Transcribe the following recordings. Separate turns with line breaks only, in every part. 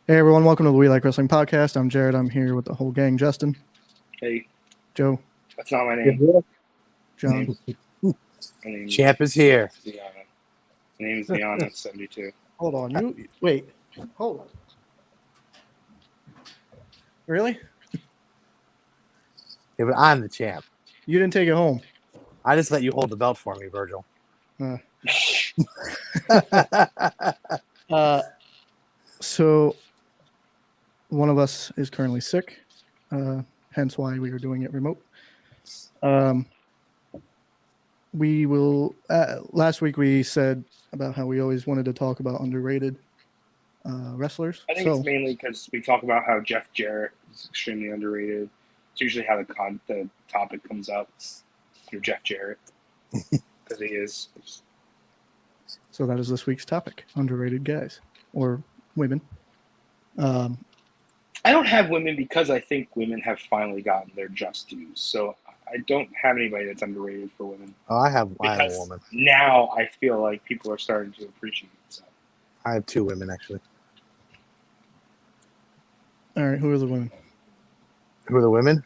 Hey everyone, welcome to the We Like Wrestling podcast. I'm Jared. I'm here with the whole gang: Justin,
Hey,
Joe,
that's not my name.
John.
My name's
Champ is here.
Ziana. My name's Ziana 72.
Hold on, you wait. Hold on. Really?
Yeah, but I'm the champ.
You didn't take it home?
I just let you hold the belt for me, Virgil.
So one of us is currently sick, hence why we are doing it remote. We will. Last week we said about how we always wanted to talk about underrated wrestlers.
I think it's mainly because we talk about how Jeff Jarrett is extremely underrated. It's usually how the topic comes up through Jeff Jarrett because he is.
So that is this week's topic: underrated guys or women.
I don't have women because I think women have finally gotten their just dues. So I don't have anybody that's underrated for women.
Oh, I have a
Because
woman.
now I feel like people are starting to appreciate it. So.
I have two women, actually.
All right, who are the women?
Who are the women?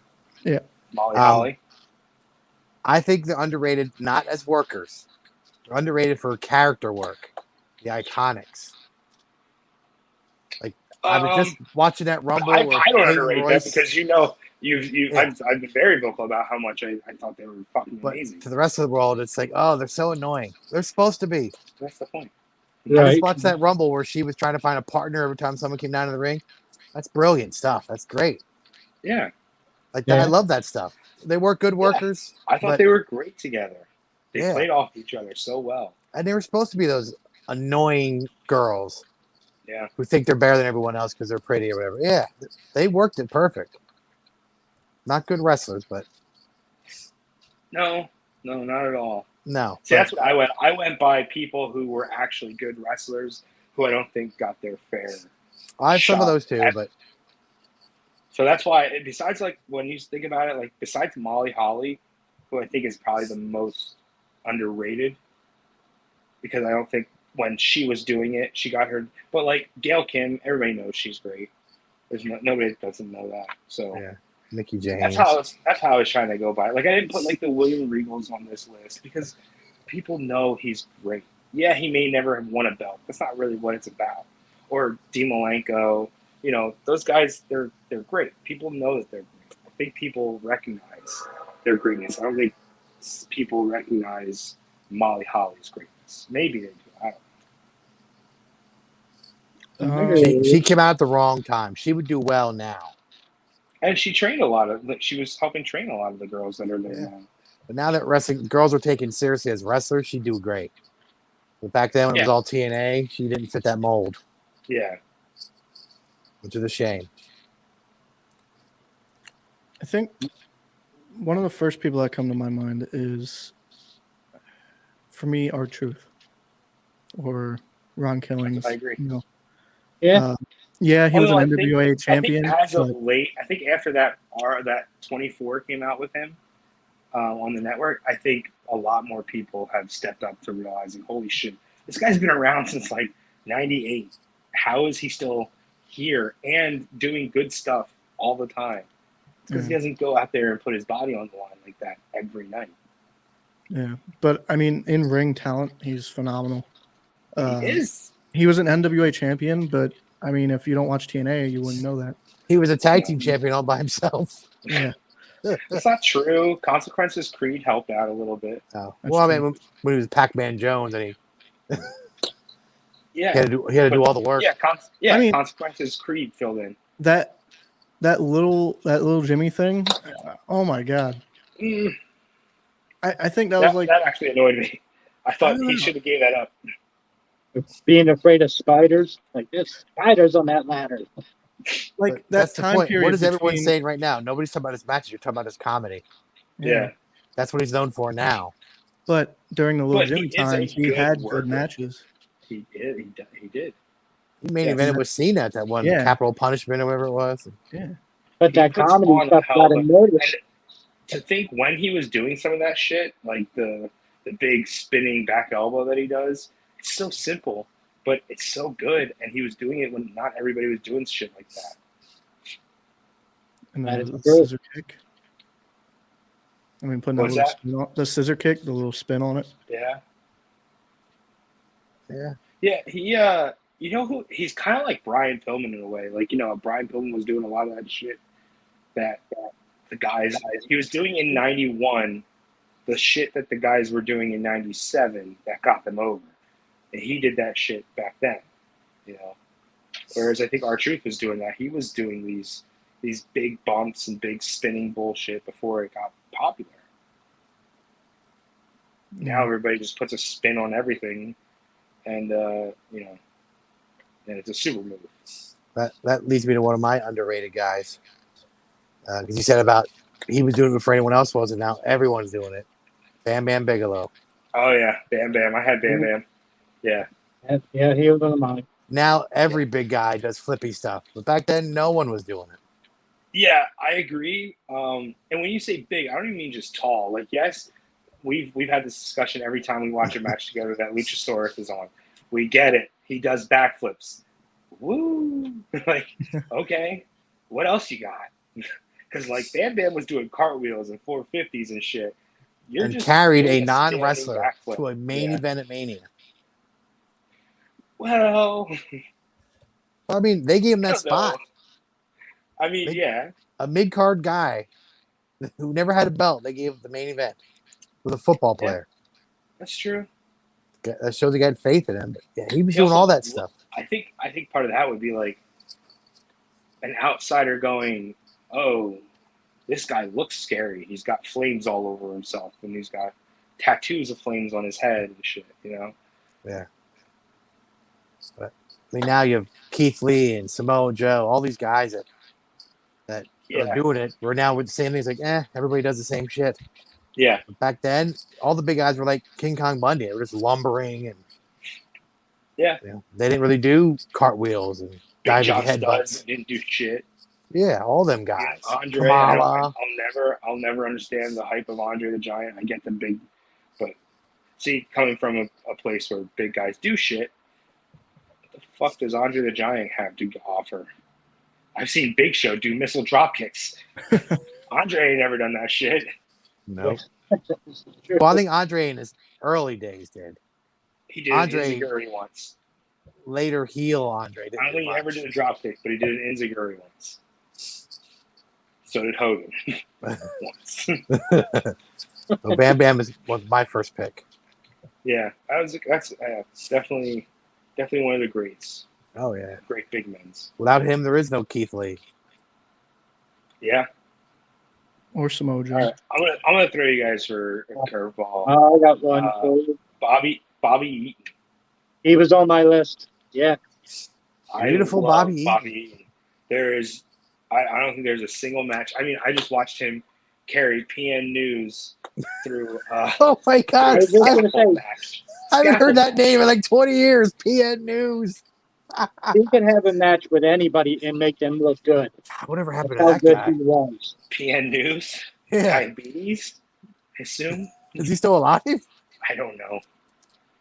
Molly Holly.
I think they're underrated not as workers. They're underrated for character work. The Iconics. Like, I was just watching that Rumble.
I
where
don't
Peyton
underrate
Royce,
that because I've been very vocal about how much I thought they were fucking
but
amazing.
to the rest of the world, it's like, oh, they're so annoying. They're supposed to be.
That's the point.
I just watched that Rumble where she was trying to find a partner every time someone came down to the ring. That's brilliant stuff. That's great.
Yeah.
Like that, I love that stuff. They work good workers.
I thought they were great together. They
Yeah.
played off each other so well.
And they were supposed to be those annoying girls.
Yeah.
Who think they're better than everyone else because they're pretty or whatever. Yeah. They worked it perfect. Not good wrestlers, but
No, not at all.
no.
See, that's what I went. I went by people who were actually good wrestlers who I don't think got their fair.
I have some of
shot
those too,
at-
but
So that's why, besides, like, when you think about it, like, besides Molly Holly, who I think is probably the most underrated, because I don't think when she was doing it, she got her. But, like, Gail Kim, everybody knows she's great. There's nobody that doesn't know that. So
yeah. Mickey James.
that's how I was trying to go by. Like, I didn't put, like, the William Regals on this list because people know he's great. Yeah, he may never have won a belt. That's not really what it's about. Or Dean Malenko. You know, those guys, they're great. People know that they're great. I think people recognize their greatness. I don't think people recognize Molly Holly's greatness. Maybe they do. I don't know.
She came out at the wrong time. She would do well now.
And she trained she was helping train a lot of the girls that are there now.
But now that wrestling girls are taken seriously as wrestlers, she'd do great. But back then when it was all TNA, she didn't fit that mold.
Yeah.
Which is a shame.
I think one of the first people that come to my mind is, for me, R-Truth or Ron Killings.
I agree.
You know.
Yeah.
Yeah, he was an NWA champion.
I think as of late, I think after that 24 came out with him on the network, I think a lot more people have stepped up to realizing, holy shit, this guy's been around since like 98. How is he still here and doing good stuff all the time? Because he doesn't go out there and put his body on the line like that every night.
Yeah, but I mean, in ring talent, he's phenomenal.
He is.
He was an NWA champion, but I mean, if you don't watch TNA, you wouldn't know that.
He was a tag team champion all by himself.
Yeah.
That's not true. Consequences Creed helped out a little bit.
Oh. Well, I mean, when he was Pac-Man Jones and he
he
had to do all the work.
Yeah, I mean, Consequences Creed filled in.
That little Jimmy thing. Oh my god. I think that was
that actually annoyed me. I thought he should have gave that up.
Being afraid of spiders, like there's spiders on that ladder.
Like
that's
time
the point.
period.
What is everyone saying right now? Nobody's talking about his matches. You're talking about his comedy.
Yeah.
That's what he's known for now.
But during the little Jimmy times, he had good matches.
He did. He did.
He main evented with Cena at that one Capital Punishment or whatever it was.
Yeah.
But that comedy stuff got him noticed.
To think when he was doing some of that shit, like the big spinning back elbow that he does, it's so simple. but it's so good, and he was doing it when not everybody was doing shit like that.
And
That
then
is
the
true.
scissor kick. I mean, putting that
What's
little
that?
spin on the scissor kick, the little spin on it.
Yeah.
Yeah.
Yeah, you know who he's kind of like Brian Pillman in a way. Like, Brian Pillman was doing a lot of that shit that the guys he was doing in 91, the shit that the guys were doing in 97 that got them over. And he did that shit back then, you know. Whereas I think R-Truth was doing that. He was doing these big bumps and big spinning bullshit before it got popular. Now everybody just puts a spin on everything, and and it's a super move.
That leads me to one of my underrated guys. Because you said about he was doing it before anyone else was, and now everyone's doing it. Bam Bam Bigelow.
Oh yeah, Bam Bam. I had Bam Bam. Yeah.
Yeah, he was on mine.
Now every big guy does flippy stuff, but back then no one was doing it.
Yeah, I agree. And when you say big, I don't even mean just tall. Like, yes, we've had this discussion every time we watch a match together that Luchasaurus is on. We get it. He does backflips. Woo! Like, okay, what else you got? Because like Bam Bam was doing cartwheels and 450s and shit. You're
And
just
carried
doing
a
standing
non-wrestler
backflip.
to a main
Yeah.
event at Mania.
Well,
I mean, they gave him
I
that
don't know.
spot.
I mean,
They-
yeah,
A mid-card guy who never had a belt, they gave him the main event with a football player.
that's true.
That shows he got faith in him. But yeah, he was
He
doing
also-
all that stuff.
I think part of that would be like an outsider going, "Oh, this guy looks scary. He's got flames all over himself, and he's got tattoos of flames on his head and shit."
Yeah. But I mean, now you have Keith Lee and Samoa Joe, all these guys that
Yeah,
are doing it. We're now with the same things like, everybody does the same shit.
yeah.
But back then, all the big guys were like King Kong Bundy. They were just lumbering and
Yeah.
they didn't really do cartwheels and
Big
diving
John Studd
headbutts.
didn't do shit.
Yeah, all them guys.
Andre,
Kamala.
I'll never understand the hype of Andre the Giant. I get the big, but see, coming from a place where big guys do shit, what the fuck does Andre the Giant have to offer? I've seen Big Show do missile drop kicks. Andre ain't never done that shit.
No.
True.
Well, I think Andre in his early days did.
He did
Andre-
an Enziguri once.
Later heel Andre didn't
I don't
do
think he ever
much.
did a drop kick, but he did an Enziguri once. So did Hogan once.
So Bam Bam was my first pick.
Yeah, that's definitely one of the greats.
Oh yeah.
Great big men's.
Without him, there is no Keith Lee.
Yeah.
Or Samoa Joe.
All right, I'm gonna throw you guys for a curveball.
I got one.
Bobby Eaton.
He was on my list. Yeah.
Beautiful
I love
Bobby Eaton.
There is, I don't think there's a single match. I mean, I just watched him carry PN News through
Oh my God!
I was just gonna
scaffold
say,
match.
I haven't heard that name in like 20 years. PN News.
he can have a match with anybody and make them look good.
Whatever happened
That's how
to
good
that guy?
he was.
PN News.
Yeah.
Diabetes. I assume.
Is he still alive?
I don't know.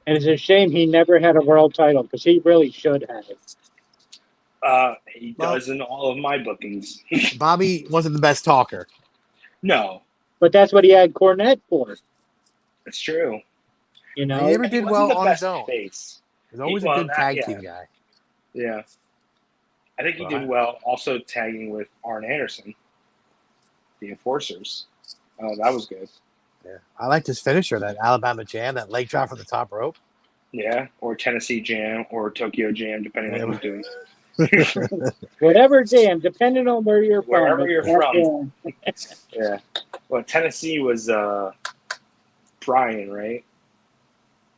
And it's a shame he never had a world title because he really should have it.
He
Well-
does in all of my bookings.
Bobby wasn't the best talker.
No,
But that's what he had Cornette for,
it's true.
you
He
know?
never
He
did
wasn't
well
the
on his
best
own.
face.
He's always
Well,
a good
that-
tag
yeah.
team guy.
Yeah. I think he
Well,
did well also tagging with Arn Anderson, the Enforcers. That was good.
Yeah. I liked his finisher, that Alabama Jam, that leg drop from the top rope.
Yeah, or Tennessee Jam or Tokyo Jam, depending on
Yeah.
who's doing.
Whatever jam, depending on where you're
Wherever
from.
you're
that's
from. Yeah. Well, Tennessee was Brian, right?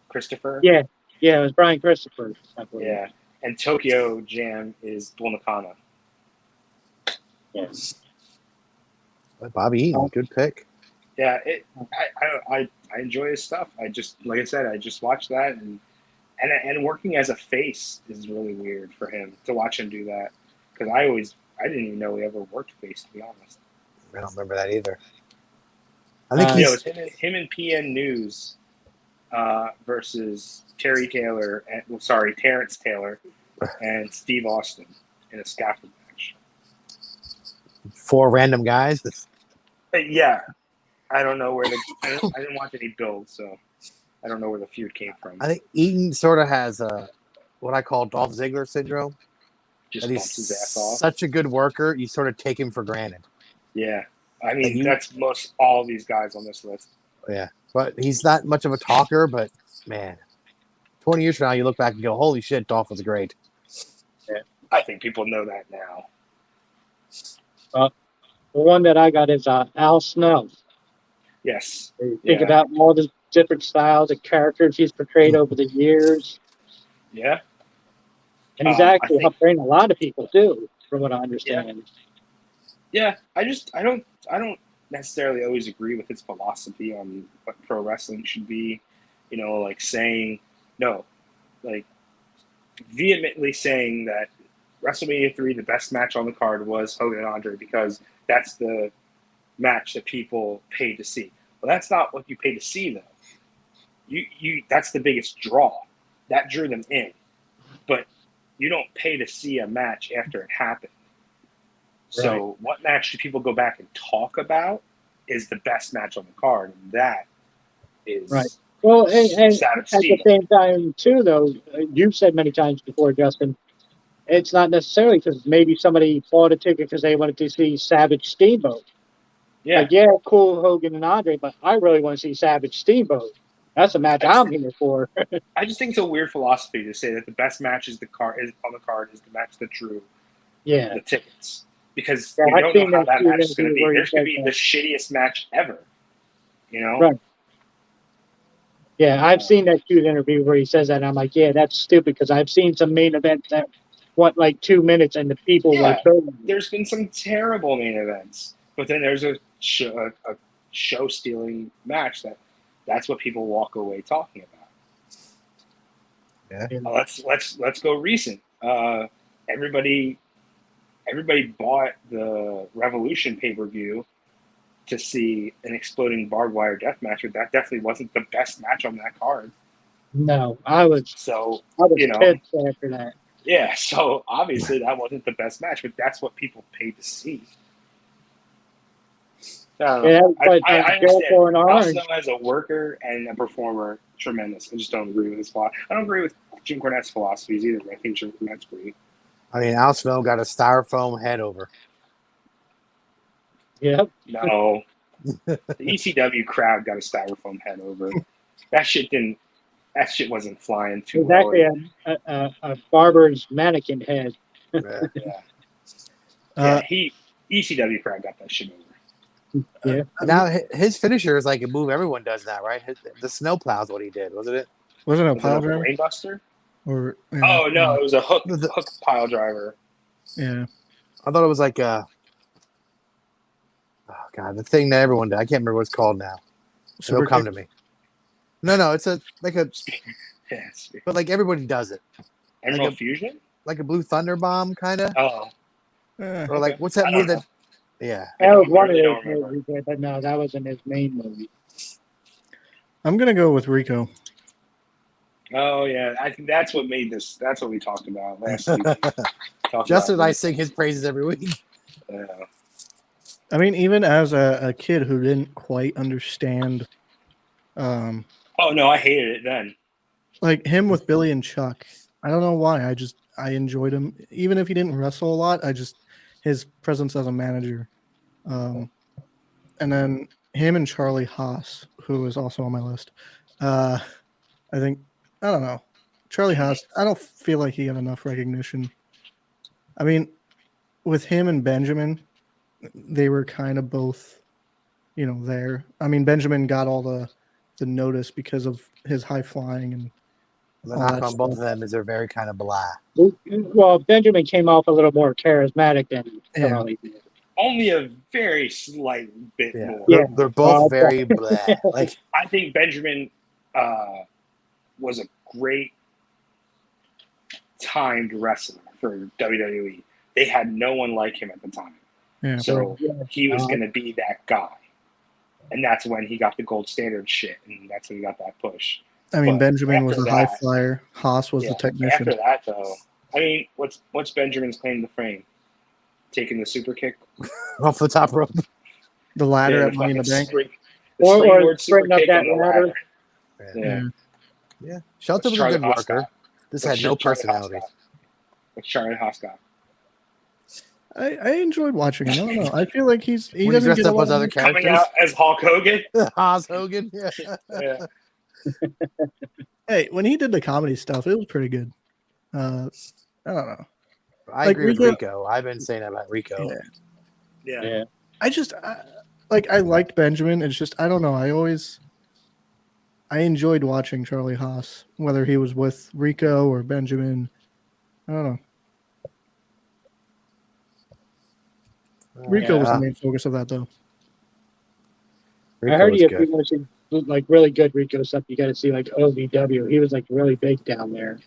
Christopher?
Yeah, it was Brian Christopher. I believe.
Yeah. And Tokyo Jam is Bull Nakano.
Yes.
But Bobby Eaton, good pick.
Yeah, I enjoy his stuff. I just, like I said, I just watched that, and working as a face is really weird for him to watch him do that, because I didn't even know he ever worked face, to be honest.
I don't remember that either. I think
Uh,
Yeah,
he's
it was him and PN News versus Terrence Taylor and Steve Austin in a scaffold match.
4 random guys.
But yeah, I don't know where I didn't watch any builds, so I don't know where the feud came from.
I think Eaton sort of has what I call Dolph Ziggler syndrome.
Just
That
bumps
he's
his ass off.
such a good worker, you sort of take him for granted.
Yeah, I mean
And
that's most all these guys on this list.
Yeah, but he's not much of a talker. But man, 20 years from now, you look back and go, "Holy shit, Dolph was great."
I think people know that now.
The one that I got is Al Snow.
Yes.
You think
Yeah.
about all the different styles and characters he's portrayed over the years.
Yeah.
And he's
I
actually
think-
helped train a lot of people too, from what I understand.
Yeah. I don't necessarily always agree with his philosophy on what pro wrestling should be. You know, like saying no, like vehemently saying that WrestleMania 3, the best match on the card was Hogan and Andre because that's the match that people paid to see. Well, that's not what you pay to see, though. You that's the biggest draw. That drew them in. But you don't pay to see a match after it happened. So what match do people go back and talk about is the best match on the card? And that is
Right. Well, and
Savage
at
Steve.
the same time, too, though, you've said many times before, Justin, it's not necessarily because maybe somebody bought a ticket because they wanted to see Savage Steamboat.
Yeah.
Like, yeah, cool Hogan and Andre, but I really want to see Savage Steamboat. That's a match I'm here for.
I just think it's a weird philosophy to say that the best match is on the card is the match that drew
Yeah.
the tickets. Because
Yeah,
you
I've
don't
seen
know how
that
that match is going to
interview
be.
where he
There's going to
said
be
that.
the shittiest match ever. You know?
Right. Yeah, I've seen that cute interview where he says that, and I'm like, yeah, that's stupid because I've seen some main events that went like 2 minutes and the people were
Yeah.
so.
There's been some terrible main events, but then there's a show stealing match that's what people walk away talking about.
Yeah.
Let's go recent. Everybody bought the Revolution pay-per-view to see an exploding barbed wire death match, but that definitely wasn't the best match on that card.
No, I was
So
pissed after that.
yeah, so obviously that wasn't the best match, but that's what people paid to see.
Yeah, but
I understand.
Jericho and Orange.
Also, as a worker and a performer, tremendous. I just don't agree with his philosophy. I don't agree with Jim Cornette's philosophies either, but I think Jim Cornette's great.
I mean, Al Snow got a styrofoam head over.
Yep.
No. The ECW crowd got a styrofoam head over. That shit wasn't flying
It
too
was actually
hard.
a barber's mannequin head.
Yeah.
Yeah. ECW crowd got that shit over.
Yeah.
Now his finisher is like a move everyone does now, right? The snowplow is what he did, wasn't it?
Wasn't it a
Was
pile
it a
driver?
brainbuster?
Or
Oh no, it was a hook
The-
pile driver.
yeah.
I thought it was like oh god, the thing that everyone did. I can't remember what it's called now. It'll come to me. No, it's
Yes.
but like everybody does it,
Emerald
Like a-
Fusion?
like a blue thunder bomb kind of,
Oh.
or like what's that
I
move
don't
that? Yeah,
That was
I
one of
really
those
don't remember.
movies, but no, that wasn't his main movie.
I'm gonna go with Rico.
Oh yeah, I think that's what made this. That's what we talked about last week.
Justin and I sing his praises every week.
I mean, even as a kid who didn't quite understand,
Oh no, I hated it then.
like him with Billy and Chuck. I don't know why. I enjoyed him, even if he didn't wrestle a lot. His presence as a manager, and then him and Charlie Haas, who is also on my list. I think I don't know. Charlie Haas. I don't feel like he got enough recognition. I mean, with him and Benjamin, they were kind of both, there. I mean, Benjamin got all the notice because of his high flying and
The
all
knock
that
on both of
stuff.
them is they're very kind of blah.
Well, Benjamin came off a little more charismatic than
Yeah.
Charlie did.
Only a very slight bit
Yeah,
more.
Yeah.
They're both
Well,
very blah. Like
I think Benjamin was a great timed wrestler for WWE. They had no one like him at the time.
Yeah.
So
Yeah.
he was going to be that guy. And that's when he got the gold standard shit. And that's when he got that push.
I mean,
But
Benjamin was
after
the high
that-
flyer. Haas was
yeah,
the
but
technician.
after that, though, I mean, what's Benjamin's claim to fame? Taking the super kick,
Off the top rope.
The ladder
yeah,
at Money in the Bank.
the
Or
springboard super
sprinting up
kick
that
and the
ladder.
ladder. Yeah,
Yeah. Shelton was a
Charlie
good worker.
Hoscott.
Just
What's
had no
Charlie
personality.
Hoscott? What's Charlie Hoscott?
I enjoyed watching him. I don't know. I feel like he
When he
doesn't
dressed
get a
up
lot
as
of
other
hype.
Coming
characters.
out as Hulk Hogan.
Haas Hogan. Yeah.
Yeah.
Hey, when he did the comedy stuff, it was pretty good. I don't know.
I
Like,
agree with
Rico-
Rico. I've been saying that about Rico.
Yeah.
Yeah.
Yeah.
I liked Benjamin. It's just I don't know. I enjoyed watching Charlie Haas, whether he was with Rico or Benjamin. I don't know. Rico was the main focus of that, though.
Rico
I heard
was
you if
good.
you want to see like really good Rico stuff, you got to see like OVW. He was like really big down there.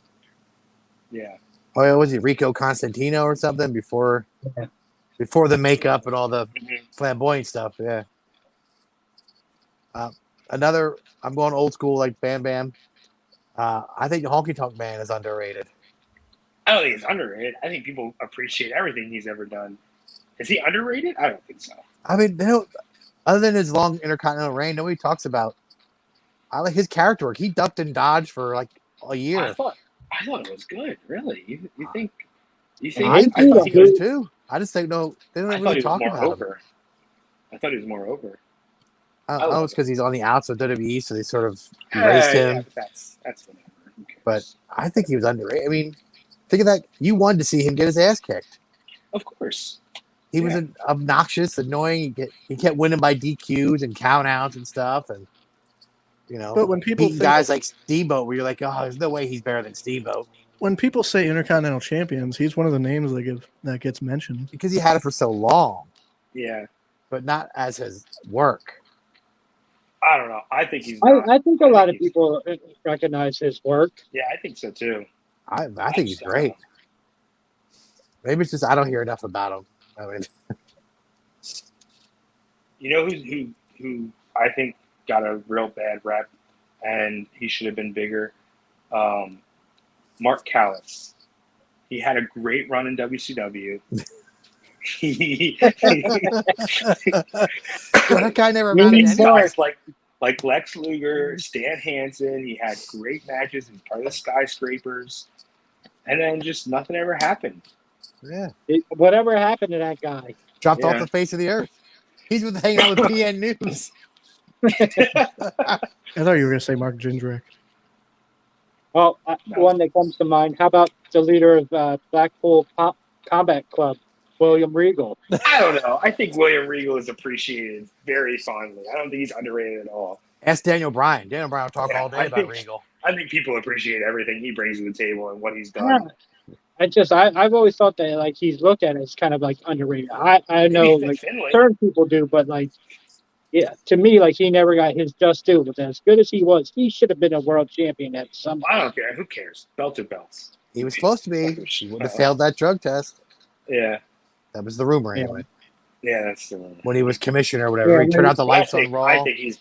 Yeah.
Oh, yeah, was he Rico Constantino or something before
Yeah.
before the makeup and all the
Mhm.
flamboyant stuff? Yeah. Another, I'm going old school like Bam Bam. I think the Honky Tonk Man is underrated.
I don't think he's underrated. I think people appreciate everything he's ever done. Is he underrated? I don't think so.
I mean, other than his long intercontinental reign, nobody talks about. I like his character work. He ducked and dodged for like a year.
I thought it was good. Really? You think? You think?
I
I
think
do
he
like
was good
it.
too. I just think no, they don't
I thought
really
he was
talk
more
about him.
over. I thought he was more over.
I
I
don't know
love
it's because he's on the outs of WWE, so they sort of erased him.
Yeah, that's whatever. Who cares?
But I think he was underrated. I mean, think of that. You wanted to see him get his ass kicked.
of course,
He was obnoxious, annoying. He kept winning by DQs and countouts and stuff, and
But when people
beating
think,
guys like Steamboat, where you're like, oh, there's no way he's better than Steamboat
when people say Intercontinental Champions, he's one of the names that gets mentioned.
because he had it for so long,
yeah.
but not as his work.
I don't know. I think he's. Not.
I think a lot of
he's-
people recognize his work.
Yeah, I think so too.
I think he's great. Maybe it's just I don't hear enough about him. I mean,
You know who I think got a real bad rep, and he should have been bigger. Mark Callis. He had a great run in WCW.
that guy never
Me
amounted to
These
neither.
anything.
guys like Lex Luger, Stan Hansen. He had great matches in part of the Skyscrapers, and then just nothing ever happened.
Yeah,
Whatever happened to that guy?
dropped off
Yeah.
the face of the earth. He's been hanging out with PN News.
I thought you were going to say Mark Jindrak.
Well,
No.
one that comes to mind. How about the leader of Blackpool Combat Club, William Regal?
I don't know. I think William Regal is appreciated very fondly. I don't think he's underrated at all.
Ask Daniel Bryan. Daniel Bryan will talk
Yeah,
all day
I
about
think-
Regal.
I think people appreciate everything he brings to the table and what he's
Yeah.
done.
I've always thought that like he's looked at as kind of like underrated. I know
Maybe
like
Finlay.
certain people do, but like yeah, to me like he never got his just due. But as good as he was, he should have been a world champion at some.
I don't care. Who cares? Belts are belts.
He was supposed to be. He would have failed that drug test.
Yeah.
That was the rumor
Yeah.
anyway.
Yeah, that's the
When he was commissioner or whatever,
Yeah,
he turned out the lights
I
on
think,
Raw.
I think he's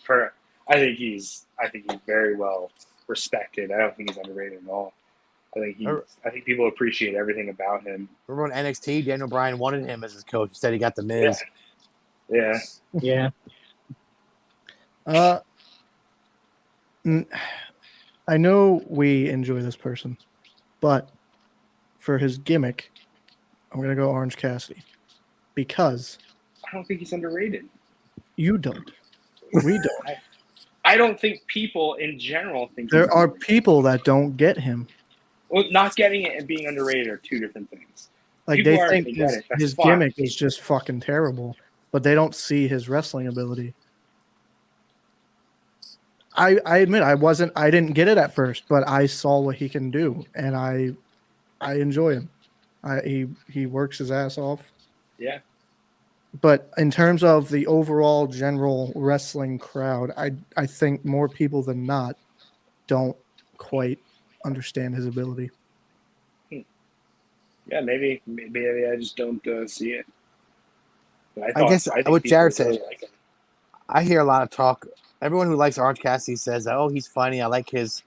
I think he's very well respected. I don't think he's underrated at all. I think people appreciate everything about him.
Remember when NXT, Daniel Bryan wanted him as his coach. Instead, he got the Miz.
Yeah.
Yeah,
I know we enjoy this person, but for his gimmick, I'm going to go Orange Cassidy because
I don't think he's underrated.
you don't. We don't.
I don't think people in general think
There
he's
are
underrated.
people that don't get him.
Well, not getting it and being underrated are two different things.
Like
People
they
aren't
think
gonna get
his,
it. That's
his
fine.
gimmick is just fucking terrible, but they don't see his wrestling ability. I admit I didn't get it at first, but I saw what he can do, and I enjoy him. He works his ass off.
Yeah.
But in terms of the overall general wrestling crowd, I think more people than not don't quite understand his ability.
Yeah, maybe I just don't see it. But
guess
think
what
people
Jared
really
said-
like him.
I hear a lot of talk. Everyone who likes Orange Cassidy says, "Oh, he's funny. I like his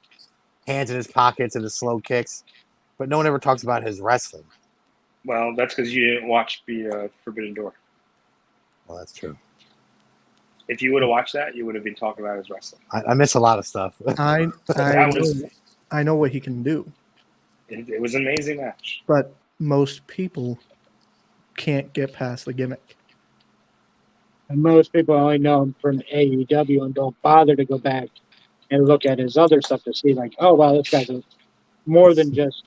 hands in his pockets and his slow kicks, but no one ever talks about his wrestling.
Well, that's because you didn't watch the Forbidden Door.
Well, that's true.
If you would have watched that, you would have been talking about his wrestling.
I miss a lot of stuff.
I know what he can do,
It was an amazing match.
but most people can't get past the gimmick.
And most people only know him from AEW and don't bother to go back and look at his other stuff to see, like, oh, wow, this guy's more than just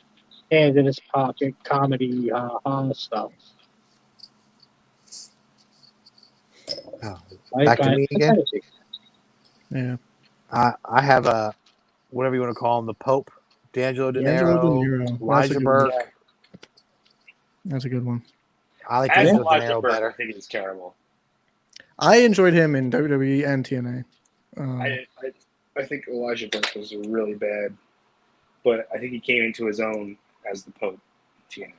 hands in his pocket comedy stuff.
Oh,
Like,
back to me again.
fantasy.
Yeah,
I have a whatever you want to call him, the Pope, D'Angelo De
D'Angelo De
Niro,
Niro. That's a
Elijah
good
Burke.
Yeah.
that's a good one.
I like
As
D'Angelo De
Elijah
Niro
Burke, I
better.
think he's terrible.
I enjoyed him in WWE and TNA.
I think Elijah Burke was really bad, but I think he came into his own as the Pope. TNA.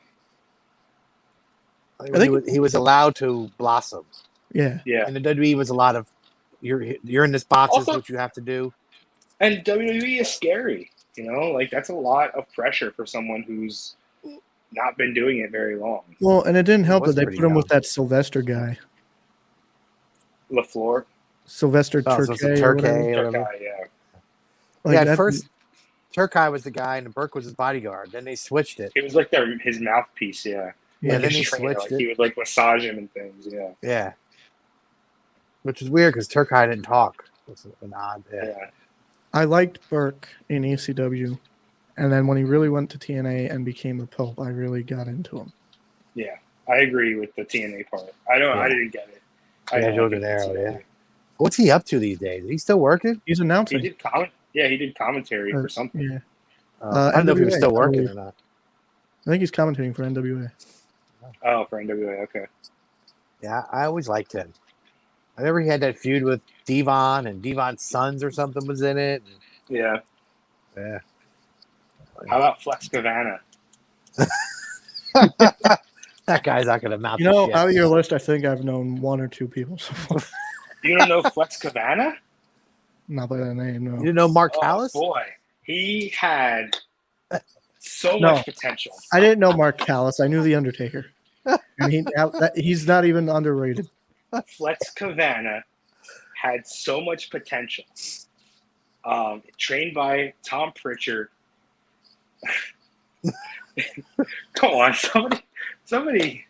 I think he was allowed to blossom.
Yeah,
Yeah,
And the WWE was a lot of you're in this box. This is
Also-
what you have to do.
and WWE is scary. Like that's a lot of pressure for someone who's not been doing it very long.
well, and it didn't help
was
that they
pretty
put him
young.
with that Sylvester guy,
LaFleur,
Sylvester
Oh, so it's a
Turkey. or whatever.
Turkey or whatever.
guy, yeah.
Like,
Yeah, at
that-
first Turkai was the guy and Burke was his bodyguard. Then they switched it.
He was like his mouthpiece, yeah.
Yeah,
Like
then
his
they
trainer,
switched
like,
it.
He would like massage him and things, yeah.
Yeah. Which is weird because Turkai didn't talk. It's an odd. Yeah.
Yeah.
I liked Burke in ECW, and then when he really went to TNA and became the Pope, I really got into him.
Yeah. I agree with the TNA part. I didn't get it.
D'Angelo De Niro, yeah. What's he up to these days? Is he still working?
He's
He
announcing.
did he did commentary for something.
Yeah,
I don't know if he was
NWA,
still working
I
or not.
I think he's commentating for NWA.
Oh, for NWA, okay.
Yeah, I always liked him. I remember he had that feud with Devon and Devon's sons or something was in it.
Yeah.
Yeah.
How about Flex Cavana?
That guy's not going to mount
You
the
know,
shit.
out of your list, I think I've known one or two people so far.
You don't know Flex Cavana?
Not by that name,
You
no.
didn't know Mark
Oh,
Callis?
boy. He had so
No.
much potential.
I didn't know Mark Callis. I knew The Undertaker. And he's not even underrated.
Flex Cavana had so much potential. Trained by Tom Pritchard. Come on, somebody.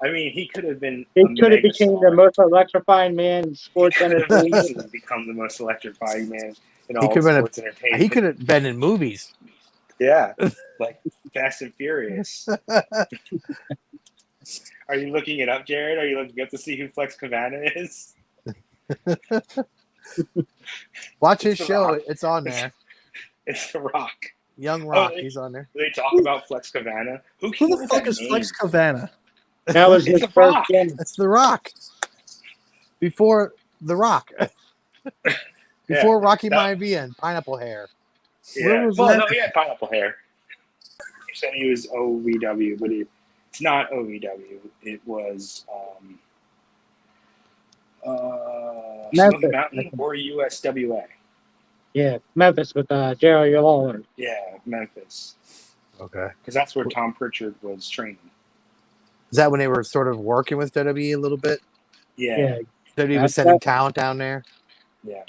I mean, he could have been.
He
a
could have became the
megastar.
most electrifying man in sports
He could have
entertainment.
easily become the most electrifying man in
He
all
could
of
have been
sports entertainment.
He could have been in movies.
Yeah, like Fast and Furious. Are you looking it up, Jared? Are you looking up to see who Flex Cavana is?
Watch his
It's The
show.
Rock.
It's on there.
It's The Rock.
Young Rock.
they-
He's on there.
They talk about Flex Cavana. Who
Who
came
the
with
fuck
that
is
name?
Flex Cavana?
That was
It's
his
The
first
Rock.
one.
That's The Rock. Before The Rock. Before Rocky
that-
Maivia and Pineapple Hair.
Yeah.
Where was
Well,
that?
no, he had pineapple hair. You said he was OVW, but it's not OVW. It was Smoky
Memphis.
Mountain or USWA.
Yeah, Memphis with Jerry Lawler.
Yeah, Memphis.
Okay.
Because that's where Tom Pritchard was training.
Is that when they were sort of working with WWE a little bit?
Yeah.
Yeah,
WWE was sending talent down there.
Yeah.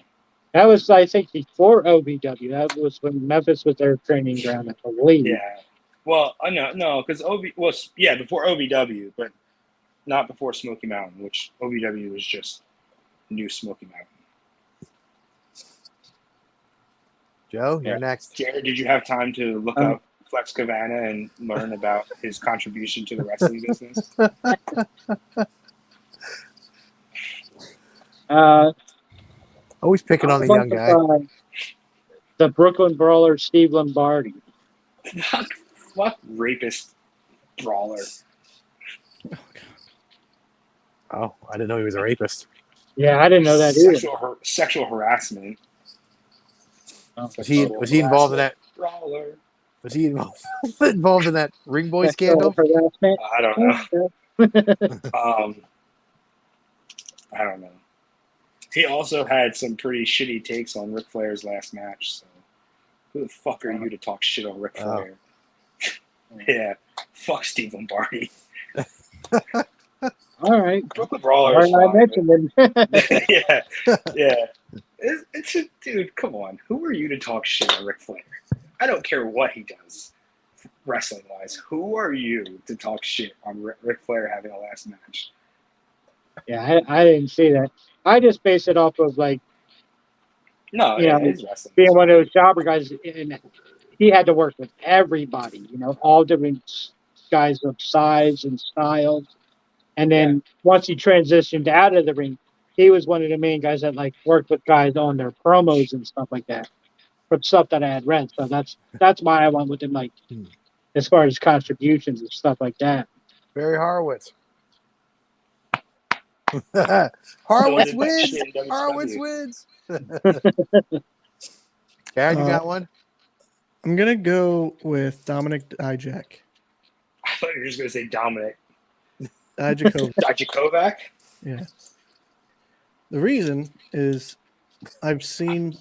that was, I think, before OVW. That was when Memphis was their training ground, I believe.
Yeah. Well, no, because before OVW, but not before Smoky Mountain, which OVW was just New Smoky Mountain.
Joe,
Yeah.
you're next.
Jared, did you have time to look up Flex Cavana and learn about his contribution to the wrestling business?
Always picking on the young guy.
The Brooklyn Brawler, Steve Lombardi.
Fuck rapist brawler.
Oh, I didn't know he was a rapist.
Yeah, I didn't know that either.
Sexual harassment.
Was he involved in that?
Brawler.
Was he involved in that Ring Boy scandal?
Harassment.
I don't know. I don't know. He also had some pretty shitty takes on Ric Flair's last match, so Who the fuck are you to talk shit on Ric
Oh.
Flair? Yeah, fuck Steve Lombardi.
All right.
Brooklyn Brawler
Why
is
did I
fine.
mention it?
Yeah. It's a, dude, come on. Who are you to talk shit on Ric Flair? I don't care what he does, wrestling wise. Who are you to talk shit on Ric Flair having a last match?
Yeah, I didn't see that. I just base it off of like
No,
you know
his wrestling.
being one of those jobber guys, and he had to work with everybody. You know, all different guys of size and styles. And then once he transitioned out of the ring, he was one of the main guys that like worked with guys on their promos and stuff like that. From stuff that I had read. So that's why I went with him, like as far as contributions and stuff like that.
Barry Horowitz.
No
Horowitz
one did that
wins.
shit in WCW.
Horowitz wins. Karen, you got one?
I'm gonna go with Dominic Dijak.
I thought you were just gonna say Dominic
Dijakovic.
Dijakovac.
Yeah. The reason is I've seen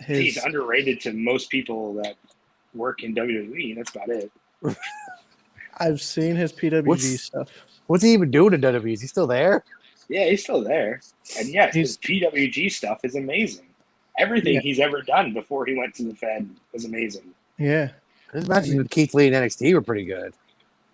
He's
his.
underrated to most people that work in WWE. That's about it.
I've seen his PWG
What's-
stuff.
What's he even doing in WWE? Is he still there?
Yeah, he's still there. And yes, his PWG stuff is amazing. Everything
Yeah.
he's ever done before he went to the Fed was amazing.
Yeah.
His matches with Keith Lee and NXT were pretty good.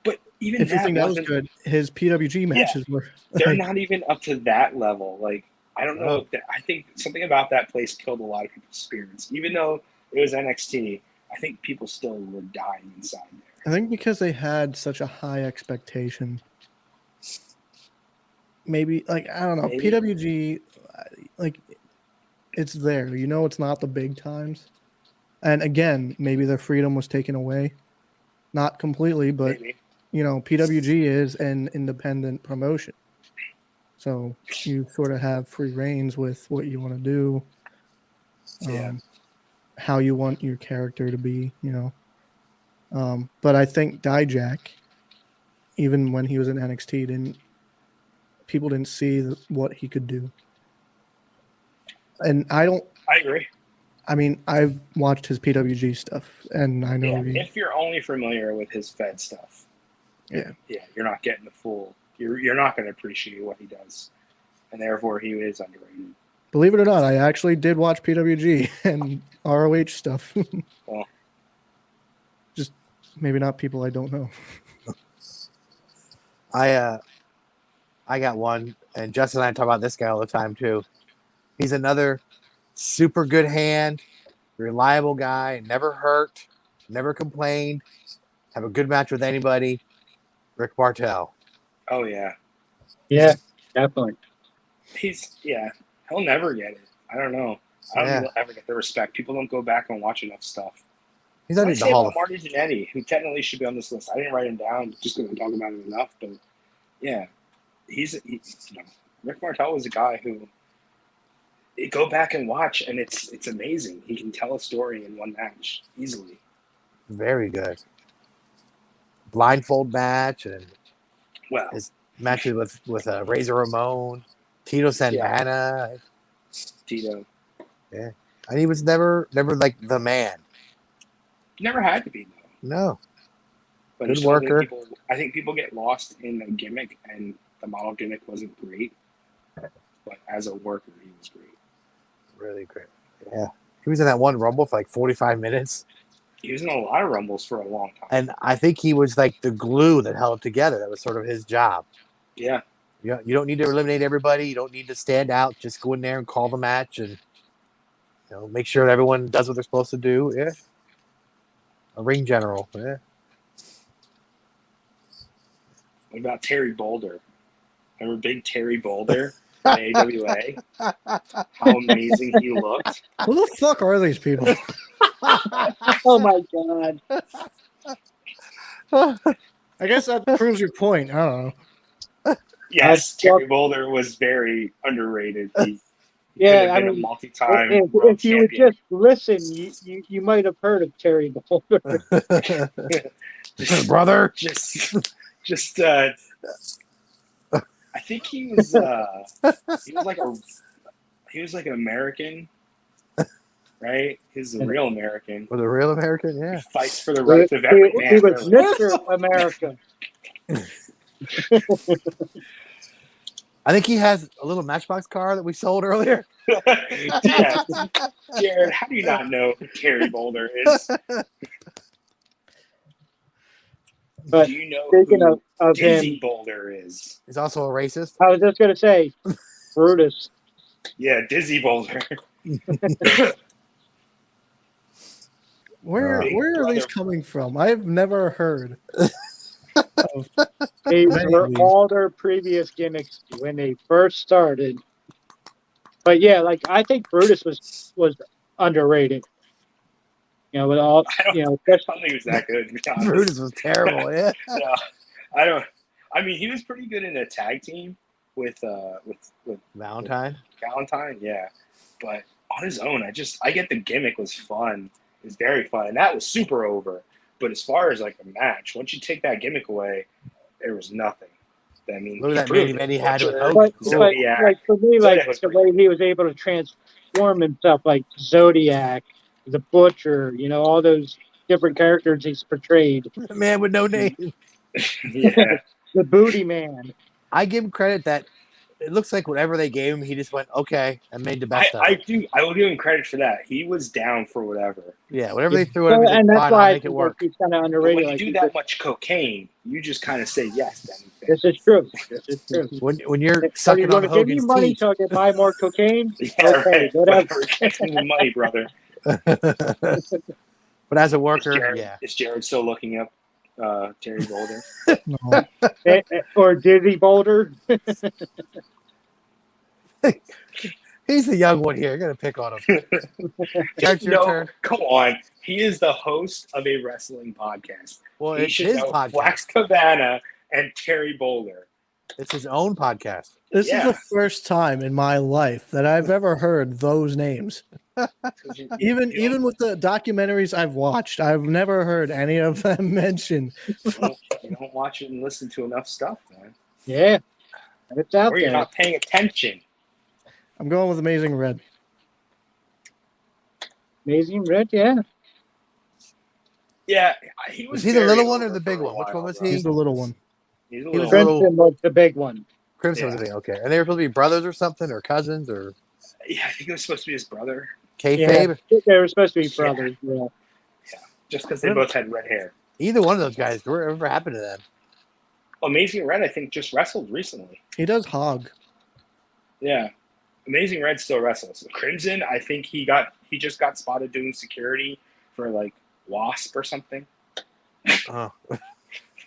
But even
If you think that was
wasn't-
good, his PWG matches were.
they're
like,
not even up to that level. Like, I don't know.
Oh.
If I think something about that place killed a lot of people's spirits. Even though it was NXT, I think people still were dying inside there.
I think because they had such a high expectation. Maybe like I don't know.
Maybe.
PWG, like it's there. You know, it's not the big times. And again, maybe their freedom was taken away. Not completely, but
Maybe.
you know, PWG is an independent promotion. So you sort of have free reins with what you want to do.
Yeah.
How you want your character to be, you know. But I think Dijak, even when he was in NXT, people didn't see what he could do. And
I agree.
I mean, I've watched his PWG stuff, and I know
Yeah, if you're only familiar with his Fed stuff,
Yeah.
you're not getting the full. You're not going to appreciate what he does, and therefore he is underrated.
believe it or not, I actually did watch PWG and ROH stuff.
Well.
Just maybe not people I don't know.
I got one, and Justin and I talk about this guy all the time too. He's another super good hand, reliable guy, never hurt, never complained, have a good match with anybody. Rick Bartel.
Oh yeah,
Yeah, definitely.
he'll never get it. I don't know. I don't think he'll ever get the respect. People don't go back and watch enough stuff.
He's not
I
in the
say
Hall
about
of
Marty Jannetty, who technically should be on this list. I didn't write him down just because we talk about him enough, but yeah, Rick Martel was a guy who you go back and watch, and it's amazing. He can tell a story in one match easily.
Very good. Blindfold match and
Well,
his matches with Razor Ramon, Tito Santana,
Tito
and he was never like the man.
never had to be though.
No,
But
Good
it's still
worker.
I think people get lost in the gimmick, and the model gimmick wasn't great. But as a worker, he was great.
really great. Yeah, he was in that one Rumble for like 45 minutes,
He was in a lot of Rumbles for a long time.
and I think he was like the glue that held it together. That was sort of his job.
Yeah,
You don't need to eliminate everybody. You don't need to stand out. Just go in there and call the match, and make sure that everyone does what they're supposed to do. Yeah, a ring general. Yeah,
what about Terry Boulder? Remember Big Terry Boulder in AWA? How amazing he looked.
Who the fuck are these people?
Oh my god.
I guess that proves your point. I don't know.
Yes, Terry Boulder was very underrated. He could
Yeah,
have
I
been a
mean,
multi-time
if
world
you would
champion.
just listen, you might have heard of Terry Boulder.
brother.
Just I think he was like an American right? He's a real American.
For the real American, yeah.
He fights for the rights of every man.
He was
really.
Mr. America.
I think he has a little Matchbox car that we sold earlier.
Yeah. Jared, how do you not know who Terry Boulder is?
But
Do you know
speaking
who
of
Dizzy
him,
Boulder is?
He's also a racist.
I was just going to say, Brutus.
Yeah, Dizzy Boulder.
Where
Big
are these
brother.
coming from? I've never heard. Of,
These
Many
were
of these.
all their previous gimmicks when they first started. But yeah, like I think Brutus was underrated. You know, with all
I
you know,
don't
especially
think he was that good, to be honest.
Brutus was terrible, yeah.
No, I don't. I mean, he was pretty good in a tag team with
Valentine.
Valentine, yeah. But on his own, I get the gimmick was fun. It's very fun, and that was super over. But as far as like a match, once you take that gimmick away, there was nothing. I mean,
Look at
he
that
proved
main
it.
event he had with
Butcher,
Hogan.
but,
Cool.
but
Zodiac.
like for me,
Zodiac
like
was
the
pretty
way he was able to transform himself, like Zodiac, the Butcher, you know, all those different characters he's portrayed.
The man with no name.
Yeah,
The Booty Man.
I give him credit that it looks like whatever they gave him, he just went okay and made the best of
I
it.
do. I will give him credit for that. He was down for whatever.
Yeah, whatever they threw at him,
Well,
he's like,
and that's
fine,
why
I'll
I
make it
think
work.
he's kind of
But
underrated.
when you
Like
do
he
that
just-
much cocaine, you just kind of say yes to anything.
this is true. This is true.
When you're
So you
sucking on
want to give me
Hogan's
money
teeth.
so I can buy more cocaine?
Yeah,
Okay,
right.
whatever.
We're getting the money, brother.
But as a worker,
Is
yeah.
Jared still looking up Terry Boulder?
no.
Or Dizzy Boulder?
He's the young one here. You're gonna pick on him. Jared, your
No,
turn.
come on. He is the host of a wrestling podcast.
Well,
He
it's
should
his
know
podcast.
Flax Cabana and Terry Boulder.
It's his own podcast.
This is
Yeah.
the first time in my life that I've ever heard those names. Even with the documentaries I've watched, I've never heard any of them mentioned.
You don't watch it and listen to enough stuff, man.
Yeah. It's out
Or you're
there.
not paying attention.
I'm going with Amazing Red.
Amazing Red, yeah.
Yeah, he was.
Was he the
very
little one or
over
the
for
big
a
one? Which
while,
one was
though.
he?
He's the little one.
He's a
He was
little.
little-
Crimson was the big one.
Crimson was
Yeah.
the big. Okay, and they were supposed to be brothers or something, or cousins, or
Yeah, I think it was supposed to be his brother.
kayfabe.
They were supposed to be
Yeah.
brothers. Yeah.
Just because they both had red hair.
Either one of those guys. Whatever happened to them?
Amazing Red, I think, just wrestled recently.
He does hog.
Yeah, Amazing Red still wrestles. Crimson, I think he just got spotted doing security for like Wasp or something.
Oh,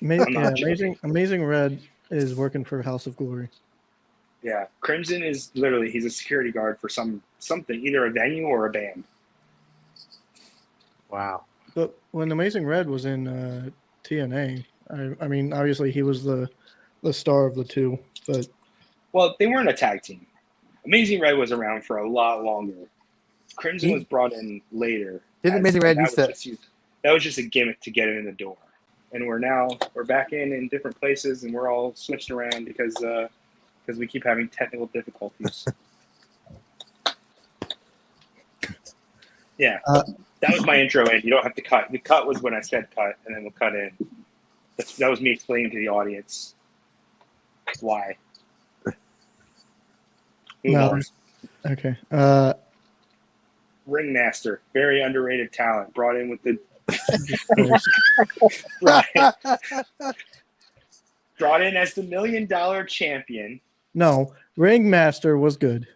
Ama-
I'm not joking.
Amazing Red is working for House of Glory.
Yeah, Crimson is literally he's a security guard for something, either a venue or a band.
wow.
But when Amazing Red was in TNA, I mean, obviously he was the star of the two, but
Well, they weren't a tag team. Amazing Red was around for a lot longer. Crimson was brought in later.
Didn't
as-
Amazing Red
that
used
was
to?
just used- that was just a gimmick to get him in the door. And we're back in different places, and we're all switched around because we keep having technical difficulties. Yeah, that was my intro in. You don't have to cut. The cut was when I said cut, and then we'll cut in. That was me explaining to the audience why. Move
no.
on.
Okay.
Ringmaster, very underrated talent, brought in with the right. Brought in as the $1 million champion.
No, Ringmaster was good.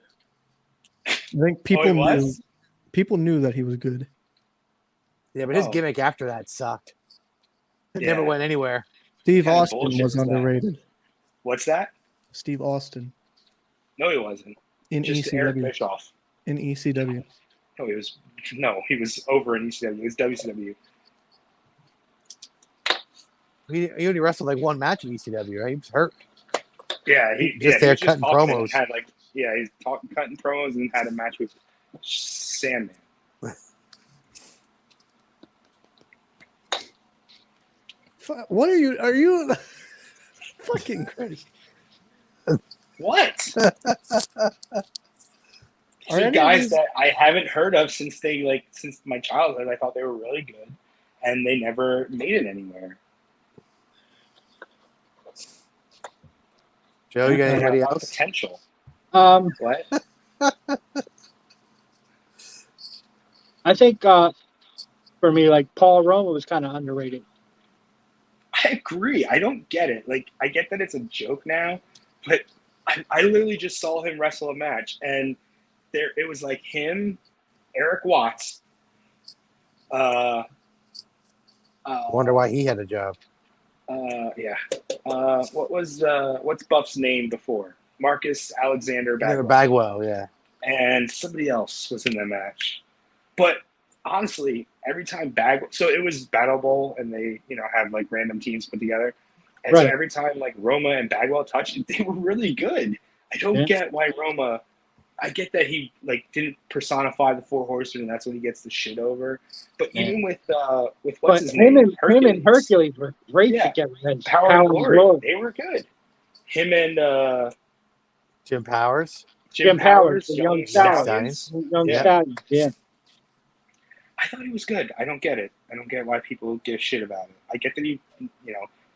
I think
Oh, he was?
people knew that he was good.
Yeah, but his
Oh.
gimmick after that sucked. It
Yeah.
never went anywhere.
Steve
kind of
Austin
bullshit
was
is that?
underrated.
What's that?
Steve Austin
No, he wasn't.
in
Just Eric
ECW.
Bischoff.
In ECW.
He was over in ECW. It was WCW.
He only wrestled like one match in ECW, right? He was hurt.
Yeah, he
Just
he
there
was
cutting
talking and
promos.
Had he's cutting promos and had a match with Sandman.
What are you fucking crazy?
What?
Are
These
any of
guys
these-
that I haven't heard of since my childhood. I thought they were really good, and they never made it anywhere.
Joe, you got
They have
anybody
a lot of
else?
potential. What?
I think for me, like Paul Roma was kind of underrated.
I agree. I don't get it. Like, I get that it's a joke now, but I literally just saw him wrestle a match, and it was like him, Eric Watts.
Wonder why he had a job.
Yeah. What's Buff's name before? Marcus Alexander Bagwell.
Bagwell, yeah.
And somebody else was in the match. But honestly, every time Bagwell, so it was Battle Bowl, and they have like random teams put together, and so
Right.
every time like Roma and Bagwell touched it, they were really good. I don't
Yeah.
get why Roma. I get that he like didn't personify the Four Horsemen, and that's what he gets the shit over. But
Yeah.
even with what's
But
his
him
name,
and Hercules were great
Yeah.
together. as
Power and
and
Glory, they were good. Him and
Jim Powers.
Jim
Powers,
Powers,
the
Young
young
Stallions.
Young
Yeah.
Stallions, yeah.
I thought he was good. I don't get it. I don't get why people give shit about it. I get that he,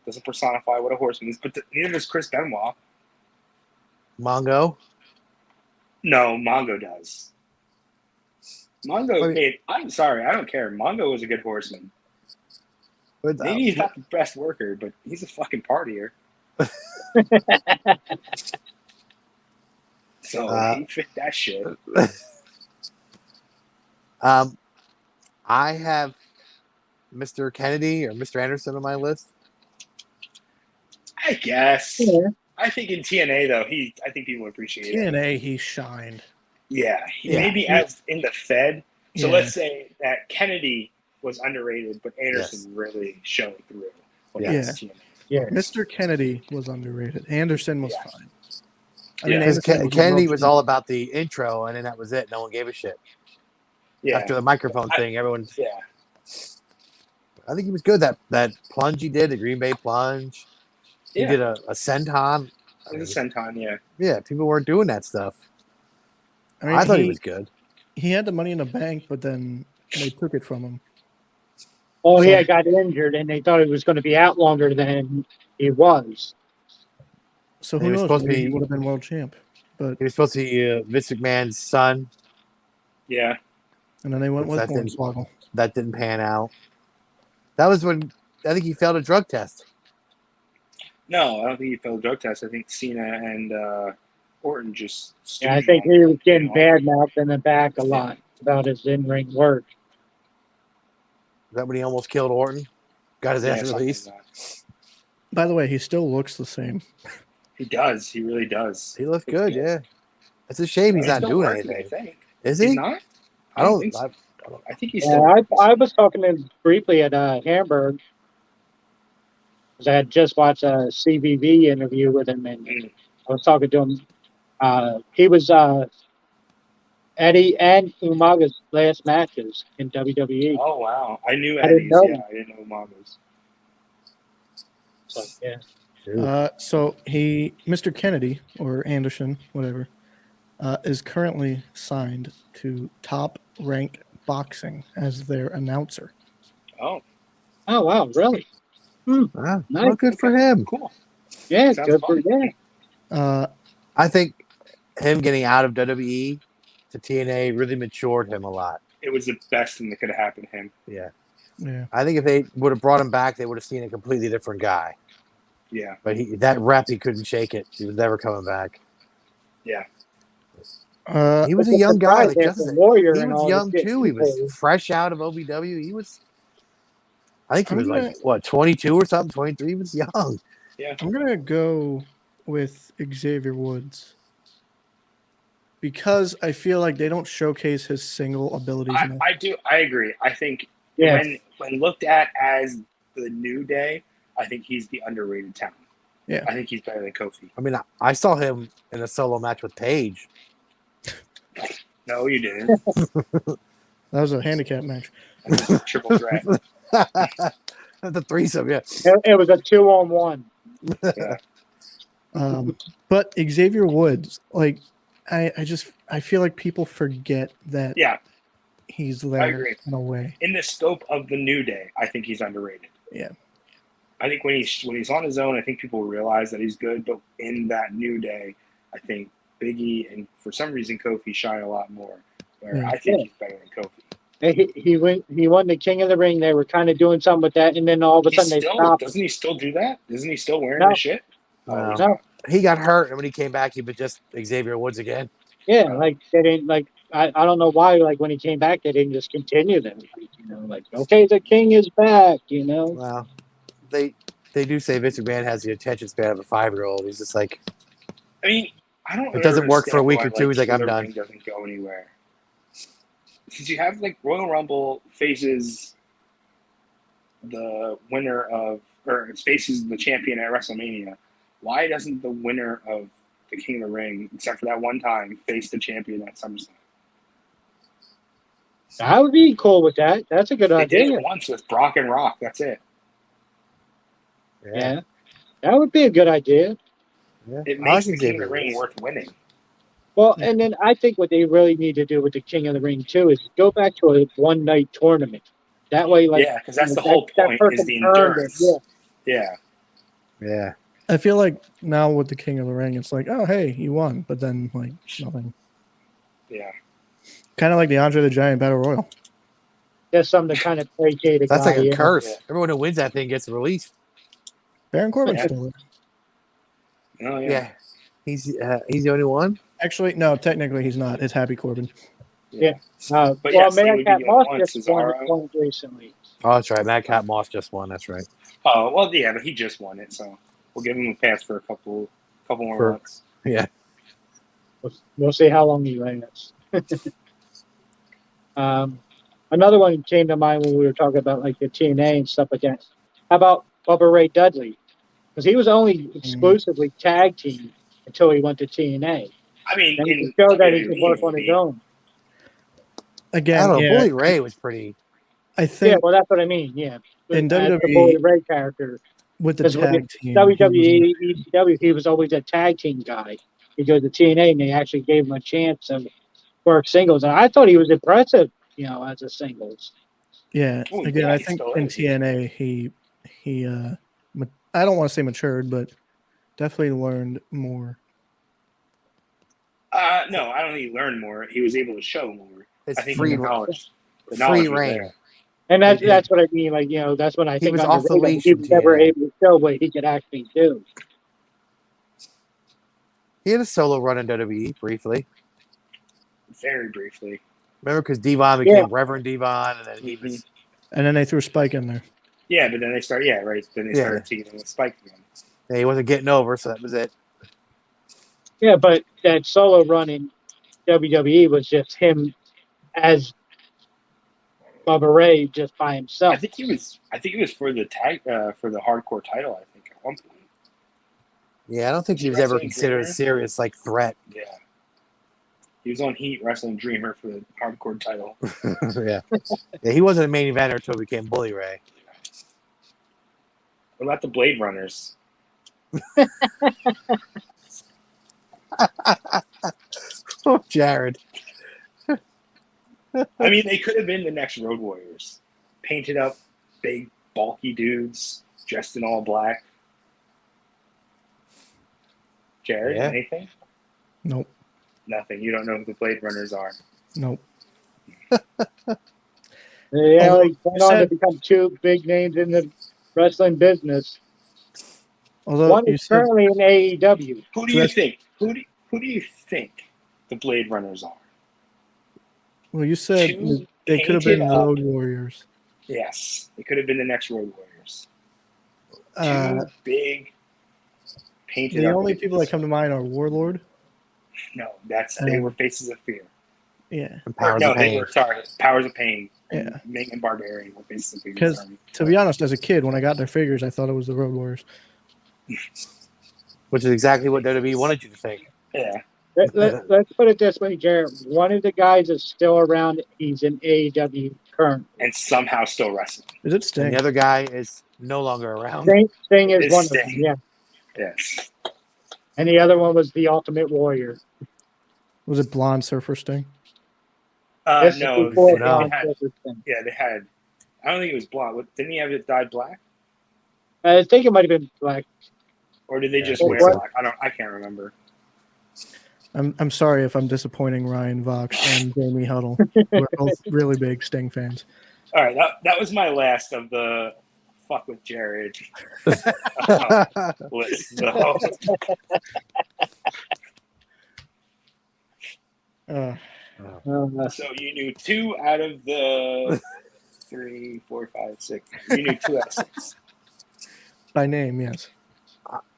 doesn't personify what a horseman is, but neither does Chris Benoit.
Mongo.
No, Mongo does. Mongo,
Okay.
hey, I'm sorry, I don't care. Mongo was a good horseman. Maybe he's not the best worker, but he's a fucking partier. So he fit that shit.
I have Mr. Kennedy or Mr. Anderson on my list.
I guess.
Yeah.
I think in TNA though, I think people appreciate it.
TNA, he shined.
Yeah,
Yeah.
maybe as in the Fed. So
Yeah.
let's say that Kennedy was underrated, but Anderson really showed through when he
Yeah.
was TNA.
Yeah.
Mr. Kennedy was underrated. Anderson was
Yeah.
fine.
Yeah.
Because
Anderson a
Kennedy
world
was all about the intro, and then that was it. No one gave a shit.
Yeah,
After the microphone thing, everyone.
yeah,
I think he was good. That plunge he did, the Green Bay plunge. He
yeah.
did a senton.
It was a senton, yeah.
Yeah, people weren't doing that stuff.
I mean,
I thought he was good.
He had the money in the bank, but then they took it from him.
Oh,
So-
yeah, got injured, and they thought he was going to be out longer than he was.
So
He
who
was
knows?
supposed to
Maybe he
be-
would have been world champ. But
He was supposed to be Vince McMahon's son.
Yeah,
and then they went with
That didn't-
Hornswoggle.
That didn't pan out. That was when I think he failed a drug test.
no, I don't think he failed a drug test. I think Cena and Orton just.
Yeah, I
stooged
think
on
he
him.
was getting bad mouthed in the back a lot about his in ring work.
Is that when he almost killed Orton? Got his
Yeah,
ass
something like
released.
that.
By the way, he still looks the same.
He does. He really does.
He looked good, yeah. It's a shame he's not
still
doing
working,
anything.
I think.
Is
He's
he?
not.
I don't.
think so. I think he's
Yeah,
still.
I was talking to him briefly at Hamburg because I had just watched a CVV interview with him, and
Mm.
I was talking to him. He was Eddie and Umaga's last matches in WWE.
Oh wow! I knew
I didn't
Eddie's.
know
Yeah,
that.
I didn't know Mongo's.
So, yeah.
So Mr. Kennedy or Anderson, whatever, is currently signed to Top Rank Boxing as their announcer.
Oh,
Oh wow, really?
Wow.
Nice.
Well, good for him.
cool.
Yeah,
Sounds
good for
fun.
yeah.
I think him getting out of WWE to TNA really matured him a lot.
It was the best thing that could have happened to him.
Yeah.
Yeah.
I think if they would have brought him back, they would have seen a completely different guy.
Yeah,
But that rep, he couldn't shake it. He was never coming back.
yeah.
He was a
It's
young guy.
surprise
Like
after
Justin said.
Warrior
He
and
was
all the
young
shit
too.
he
He was
pulled.
fresh out of OVW. He was, I think he
I'm
was
gonna-
like, what, 22 or something? 23? He was young.
I'm gonna go with Xavier Woods because I feel like they don't showcase his single abilities enough.
I do. I agree. I think
Yeah,
when looked at as the New Day, I think he's the underrated talent.
Yeah.
I think he's better than Kofi.
I mean, I saw him in a solo match with Paige.
No, you didn't.
That was a handicap match.
That was a triple threat.
That's a threesome, yeah.
it was a 2-on-1.
But Xavier Woods, like I feel like people forget that
Yeah,
he's
I
there
agree.
in a way.
In the scope of the New Day, I think he's underrated.
Yeah.
I think when he's on his own, I think people realize that he's good. But in that New Day, I think Big E and for some reason Kofi shine a lot more. Where
Yeah.
I think he's better than Kofi.
And he won the King of the Ring. They were kind of doing something with that, and then all of a sudden they stopped.
Doesn't he still do that? Isn't he still wearing
No.
the shit?
No.
he's
No.
not.
He got hurt, and when he came back, he was just Xavier Woods again.
Yeah, like they didn't like. I don't know why. Like when he came back, they didn't just continue them. Like okay, the King is back.
Well, they do say Vince McMahon has the attention span of a 5-year-old. He's just like,
I mean, I don't.
It doesn't work for a
understand
week
why,
or two. He's like,
King
I'm
of the
done.
Ring doesn't go anywhere. Since you have like Royal Rumble faces the winner of, or faces the champion at WrestleMania, why doesn't the winner of the King of the Ring, except for that one time, face the champion at SummerSlam?
I would be cool with that. That's a good
They did
idea.
it once with Brock and Rock. That's it.
Yeah, that would be a good idea.
Yeah.
It
I
makes
like
the King of the
Xavier
Ring
Woods.
worth winning.
Well, and then I think what they really need to do with the King of the Ring too is go back to a one-night tournament. That way, like
Yeah, because that's the
that-
whole
that
point
person
is the
earned it,
endurance.
yeah.
Yeah.
I feel like now with the King of the Ring, it's like, oh hey, you won, but then like nothing.
Yeah.
Kind of like the Andre the Giant Battle Royal.
There's something to kind of placate a
That's
guy.
like a
yeah.
curse.
Yeah.
Everyone who wins that thing gets released.
Baron Corbin's
Yeah.
still there.
Oh,
Yeah.
yeah.
He's the only one.
Actually, no, technically he's not. It's Happy Corbin.
But
But
well,
yes, he would be
Madcap
the
Moss
only one,
just won
Cesaro.
one recently.
Oh, that's right. Madcap Moss just won. That's right.
Oh, well, yeah, but he just won it, so we'll give him a pass for a couple more
For-
months.
Yeah.
We'll see how long he lasts. Another one came to mind when we were talking about like the TNA and stuff like that. How about Bubba Ray Dudley? Because he was only exclusively tag team until he went to TNA.
I mean,
Then he
in
showed that he could
WWE,
work on his own.
I
Again,
don't know.
yeah,
Bully Ray was pretty.
I
Yeah,
think
well, that's what I mean. Yeah,
In
As the
WWE,
Bully Ray character.
with the
Because with
tag team,
WWE, ECW, he was always a tag team guy. He goes to TNA, and they actually gave him a chance to work singles. And I thought he was impressive, as a singles.
yeah.
Oh,
Again,
yeah,
I
he
think
still
in
is.
TNA he I don't want to say matured, but definitely learned more.
No, I don't think he learned more. He was able to show more.
It's
I think
free,
the knowledge
free
was
reign.
there.
And
He did.
that's what I mean. Like, that's when I
He
think
was off the
underrated.
leash
He
from
was never
TNA.
able to show what he could actually do.
He had a solo run in WWE briefly.
Very briefly.
Remember, because Devon became Reverend Devon, and then he was.
And then they threw Spike in there.
Yeah, but then they started. Yeah, right. Then they started teaming with Spike again.
Yeah, he wasn't getting over, so that was it.
Yeah, but that solo run in WWE was just him as Bubba Ray just by himself.
I think he was for the tag for the hardcore title. I think at one point.
Yeah, I don't think
Was
he
he
was ever
wrestling
considered a
Dreamer?
serious threat.
Yeah. He was on Heat wrestling Dreamer for the hardcore title.
yeah, he wasn't a main eventer until he became Bully Ray.
What about the Blade Runners?
Oh, Jared.
I mean, they could have been the next Road Warriors. Painted up, big, bulky dudes, dressed in all black. Jared,
Yeah.
anything?
Nope.
Nothing. You don't know who the Blade Runners are.
Nope.
They
Although
only went on to
said-
become two big names in the wrestling business.
Although
One
you
is
said
currently in AEW.
Who do you think? Who do you think the Blade Runners are?
well, you said
Two
they could have been
painted up-
Road Warriors.
Yes, they could have been the next Road Warriors. Two
Uh,
big painted
the
up
only
dudes.
people that come to mind are Warlord.
No, they were Faces of Fear.
Yeah.
And Powers
no,
of
they
Pain.
were Powers of Pain.
Yeah.
Ming and Barbarian were Faces of Fear.
'Cause-
Sorry.
To be honest, as a kid, when I got their figures, I thought it was the Road Warriors.
Which is exactly what WWE wanted you to think.
Yeah.
Let's put it this way, Jared. One of the guys is still around. He's in AEW currently.
And somehow still wrestling.
Is it
And
Sting?
the other guy is no longer around.
Sting is
It's
one of them,
Sting.
yeah.
Yes.
And the other one was the Ultimate Warrior.
Was it Blonde Surfer Sting?
This is
No,
before
no.
Blonde
they had,
Surfer Sting.
yeah, they had. I don't think it was blonde. Didn't he have it dyed black,
I think it might have been black.
or did they
Yeah,
just
I
wear
think so.
black? I can't remember.
I'm sorry if I'm disappointing Ryan Vox and Jamie Huddle. We're both really big Sting fans.
All right, that was my last of the fuck with Jared list. So.
Uh,
So you knew 2 out of the 3, 4, 5, 6. You knew 2 out of 6.
by name, yes.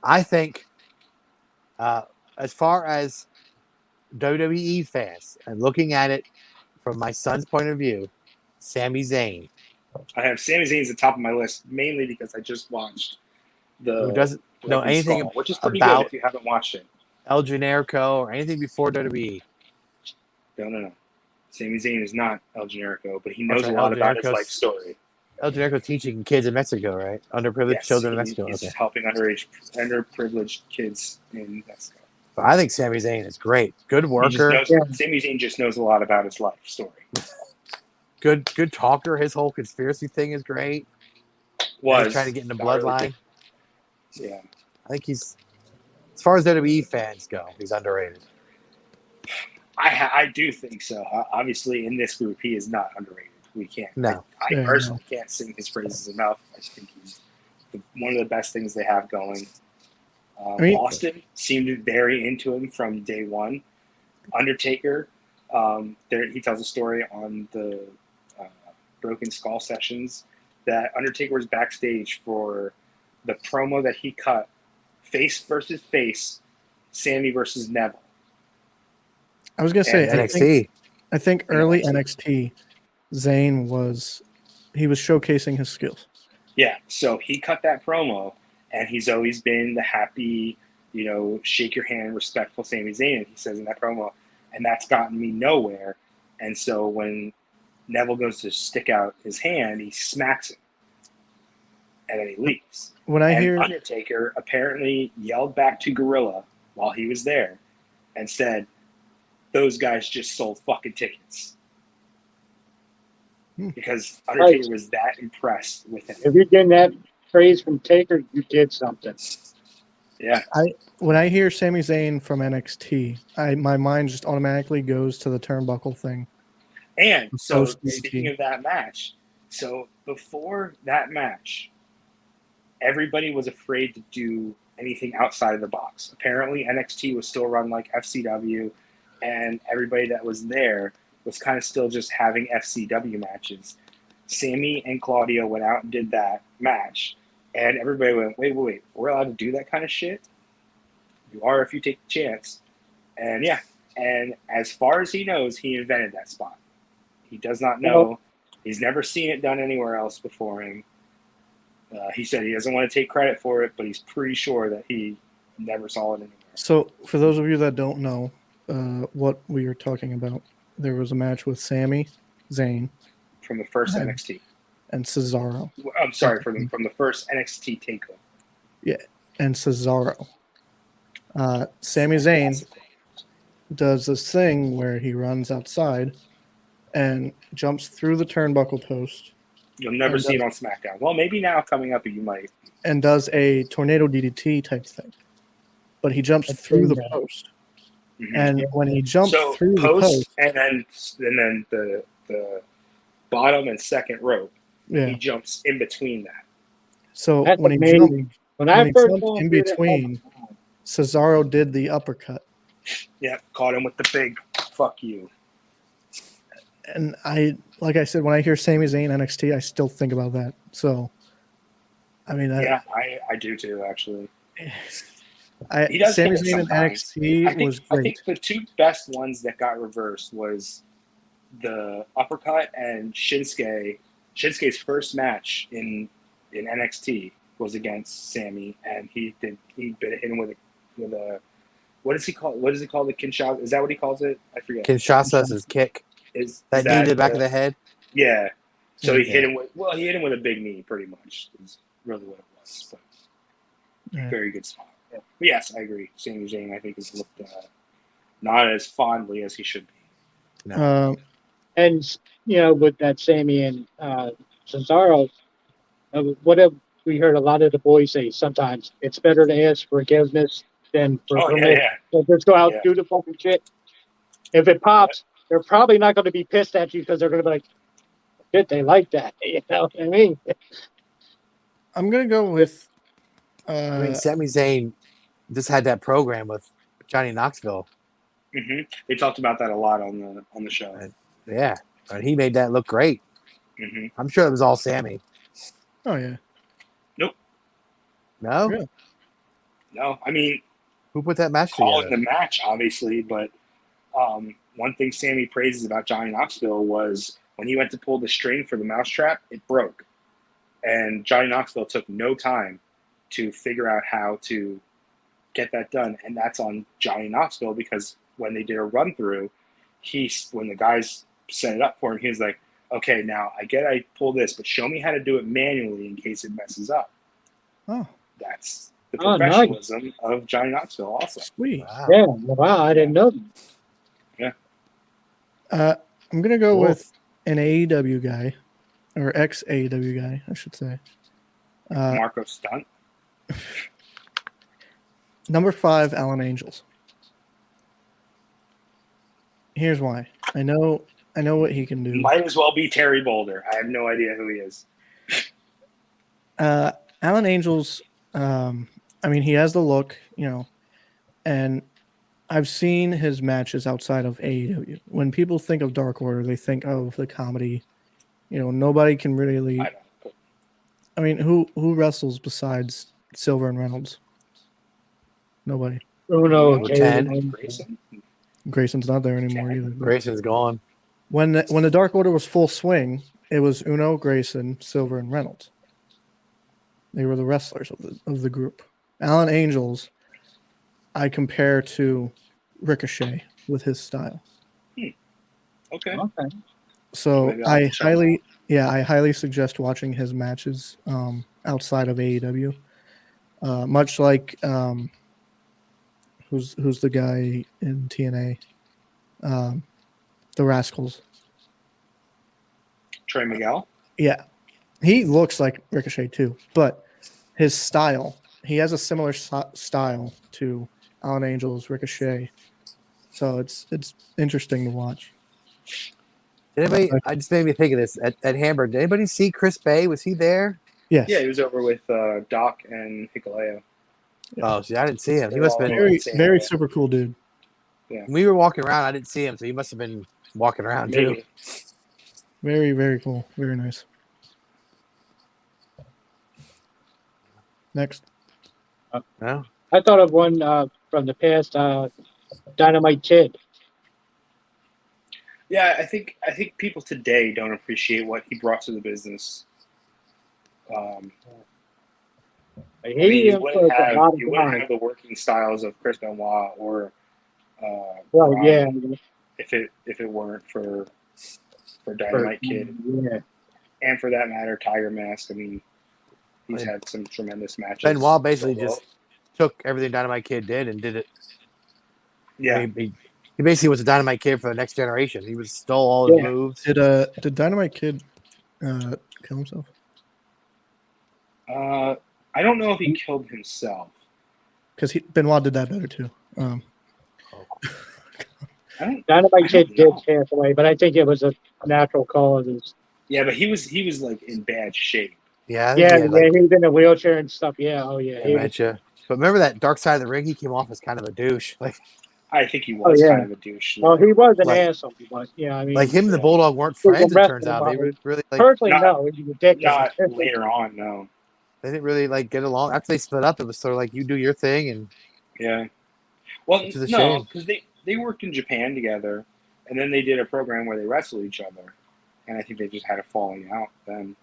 I think, as far as WWE fans and looking at it from my son's point of view, Sami Zayn,
I have Sami Zayn at the top of my list mainly because I just watched
who
the
doesn't know
Broken
anything
Skull, which is pretty good
about
if you haven't watched it.
El Generico or anything before WWE.
No. Sami Zayn is not El Generico, but he
That's
knows a
right,
lot
El
about his
Generico's-
life story.
El Generico teaching kids in Mexico, right? Underprivileged
Yes,
children in Mexico.
he's
Okay.
helping underprivileged kids in Mexico.
But I think Sami Zayn is great. Good
He just
worker,
knows,
Yeah.
Sami Zayn just knows a lot about his life story.
good talker. His whole conspiracy thing is great.
Was
He's trying to get in the
not really
bloodline.
good. Yeah.
I think he's, as far as WWE fans go, he's underrated.
I do think so. Obviously, in this group, he is not underrated. We can't.
No.
I
Yeah,
personally can't sing his praises enough. I think he's one of the best things they have going.
I mean-
Austin seemed very into him from day one. Undertaker, he tells a story on the Broken Skull sessions that Undertaker was backstage for the promo that he cut, face versus face, Sammy versus Neville.
I was gonna say,
And
NXT.
I think early
NXT.
NXT, Zayn was showcasing his skills.
Yeah, so he cut that promo, and he's always been the happy, shake your hand, respectful Sami Zayn, he says in that promo, and that's gotten me nowhere. And so when Neville goes to stick out his hand, he smacks him, and then he leaves.
When I
And
hear
Undertaker apparently yelled back to Gorilla while he was there and said, "Those guys just sold fucking tickets." Because Undertaker was that impressed with him.
If you're getting that praise from Taker, you did something.
Yeah.
when I hear Sami Zayn from NXT, my mind just automatically goes to the turnbuckle thing.
And so,
Post-DT.
speaking of that match, so before that match, everybody was afraid to do anything outside of the box. Apparently, NXT was still run like FCW, and everybody that was there was kind of still just having FCW matches. Sammy and Claudio went out and did that match, and everybody went, wait, we're allowed to do that kind of shit? You are if you take the chance. And yeah, and as far as he knows, he invented that spot. He does not know. He's never seen it done anywhere else before him. He said he doesn't want to take credit for it, but he's pretty sure that he never saw it anywhere.
So, for those of you that don't know what we are talking about, there was a match with Sami Zayn
From the first NXT.
and Cesaro.
I'm sorry, from the first NXT takeover.
And Cesaro. Sami Zayn does this thing where he runs outside and jumps through the turnbuckle post
You'll never
And
see it on SmackDown. Well, maybe now coming up, you might.
and does a tornado DDT type thing. But he jumps
I've
through
seen
the
that.
post.
Mhm.
And when he jumped
So
through the
post
post,
and then the bottom and second rope,
yeah.
he jumps in between that.
So
That's
when he
amazing.
jumped,
When
when
I
he
first
jumped
saw him
in
do that,
between, Cesaro did the uppercut.
Yeah, caught him with the big fuck you.
And like I said, when I hear Sami Zayn NXT, I still think about that. So, I mean,
Yeah, I do too, actually. He
I
does
Sami
hit it
Zayn in
sometimes.
NXT was
I
great.
think the two best ones that got reversed was the uppercut and Shinsuke. Shinsuke's first match in NXT was against Sammy, and he hit him with a what does he call the Kinshasa? Is that what he calls it? I forget.
Kinshasa is his kick.
Is
That knee to the back of the head.
Yeah. So he
Yeah.
hit him with a big knee, pretty much. Is really what it was. But
Yeah.
very good spot. Yeah. But yes, I agree. Sami Zayn, I think, has looked not as fondly as he should be.
No.
And with that Sammy and Cesaro, what have we heard a lot of the boys say? Sometimes it's better to ask forgiveness than for
Oh
permission.
yeah.
So just go out
Yeah.
do the fucking shit. If it pops, they're probably not going to be pissed at you because they're going to be like, "Shit, they like that." You know what I mean?
I'm gonna go with.
I mean, Sami Zayn just had that program with Johnny Knoxville.
They talked about that a lot on the show.
Yeah, and he made that look great.
hmm
I'm sure it was all Sammy.
Oh yeah.
No,
Yeah.
No, I mean,
who put that match
calling
together?
the match, obviously, but one thing Sammy praises about Johnny Knoxville was when he went to pull the string for the mousetrap, it broke. And Johnny Knoxville took no time to figure out how to get that done. And that's on Johnny Knoxville because when they did a run through, when the guys set it up for him, he was like, okay, now I get I pull this, but show me how to do it manually in case it messes up.
Oh,
That's the
Oh, nice.
professionalism of Johnny Knoxville also.
sweet.
Wow.
Yeah. Wow, I didn't know.
I'm gonna go
Cool.
with an AEW guy, or ex AEW guy, I should say.
Marco Stunt.
Number 5, Alan Angels. Here's why. I know what he can do.
Might as well be Terry Boulder. I have no idea who he is.
Alan Angels, I mean, he has the look, and I've seen his matches outside of AEW. When people think of Dark Order, they think of the comedy. Nobody can really.
I don't.
I mean, who wrestles besides Silver and Reynolds? Nobody.
Uno,
Number
Jay,
10.
Grayson?
Grayson's not there anymore either.
Grayson's gone.
When the Dark Order was full swing, it was Uno, Grayson, Silver, and Reynolds. They were the wrestlers of the group. Alan Angels, I compare to Ricochet with his style.
Okay.
Okay.
So
Maybe I'll
I
check him
highly suggest watching his matches outside of AEW. Much like who's the guy in TNA, the Rascals.
Trey Miguel?
Yeah, he looks like Ricochet too, but his style, he has a similar style to Alan Angels, Ricochet. So it's interesting to watch.
Did anybody? I just made me think of this at Hamburg. Did anybody see Chris Bay? Was he there?
Yes.
Yeah, he was over with Doc and Hikuleo.
Oh, see, I didn't see him. He
They're
must have
all-
been.
very super cool dude.
When we were walking around, I didn't see him, so he must have been walking around too.
Maybe.
Very, very cool. Very nice. Next.
No?
I thought of one from the past, Dynamite Kid.
Yeah, I think people today don't appreciate what he brought to the business.
He
you
influenced a
wouldn't
lot of
have
guys.
the working styles of Chris Benoit or
Well,
Ron
yeah.
if it weren't for Dynamite Kid
Yeah.
and for that matter Tiger Mask. I mean, he's had some tremendous matches.
Benoit basically
solo.
just took everything Dynamite Kid did and did it.
yeah.
He basically was a Dynamite Kid for the next generation. He stole all his
Yeah.
moves.
Did Dynamite Kid kill himself?
I don't know if he killed himself.
Because Benoit did that better too.
Dynamite Kid
don't
did
know.
pass away, but I think it was a natural cause.
Yeah, but he was like in bad shape.
Yeah, I think
Yeah,
he had, like,
he was in a wheelchair and stuff. Yeah, oh yeah. He was-
dementia. But remember that Dark Side of the Ring? He came off as kind of a douche.
I think he was
Oh, yeah.
kind of a douche.
well, he was an
Like-
asshole, but yeah, I mean,
Like him and the
Yeah.
Bulldog weren't
He was
friends. It
arrested
turns out they
about
were
it.
really like
personally,
Not-
no, he's ridiculous.
Not later on, no.
they didn't really like get along. After they split up, it was sort of like you do your thing and
Yeah. Well,
Which is a
no,
shame.
because they worked in Japan together, and then they did a program where they wrestled each other, and I think they just had a falling out then.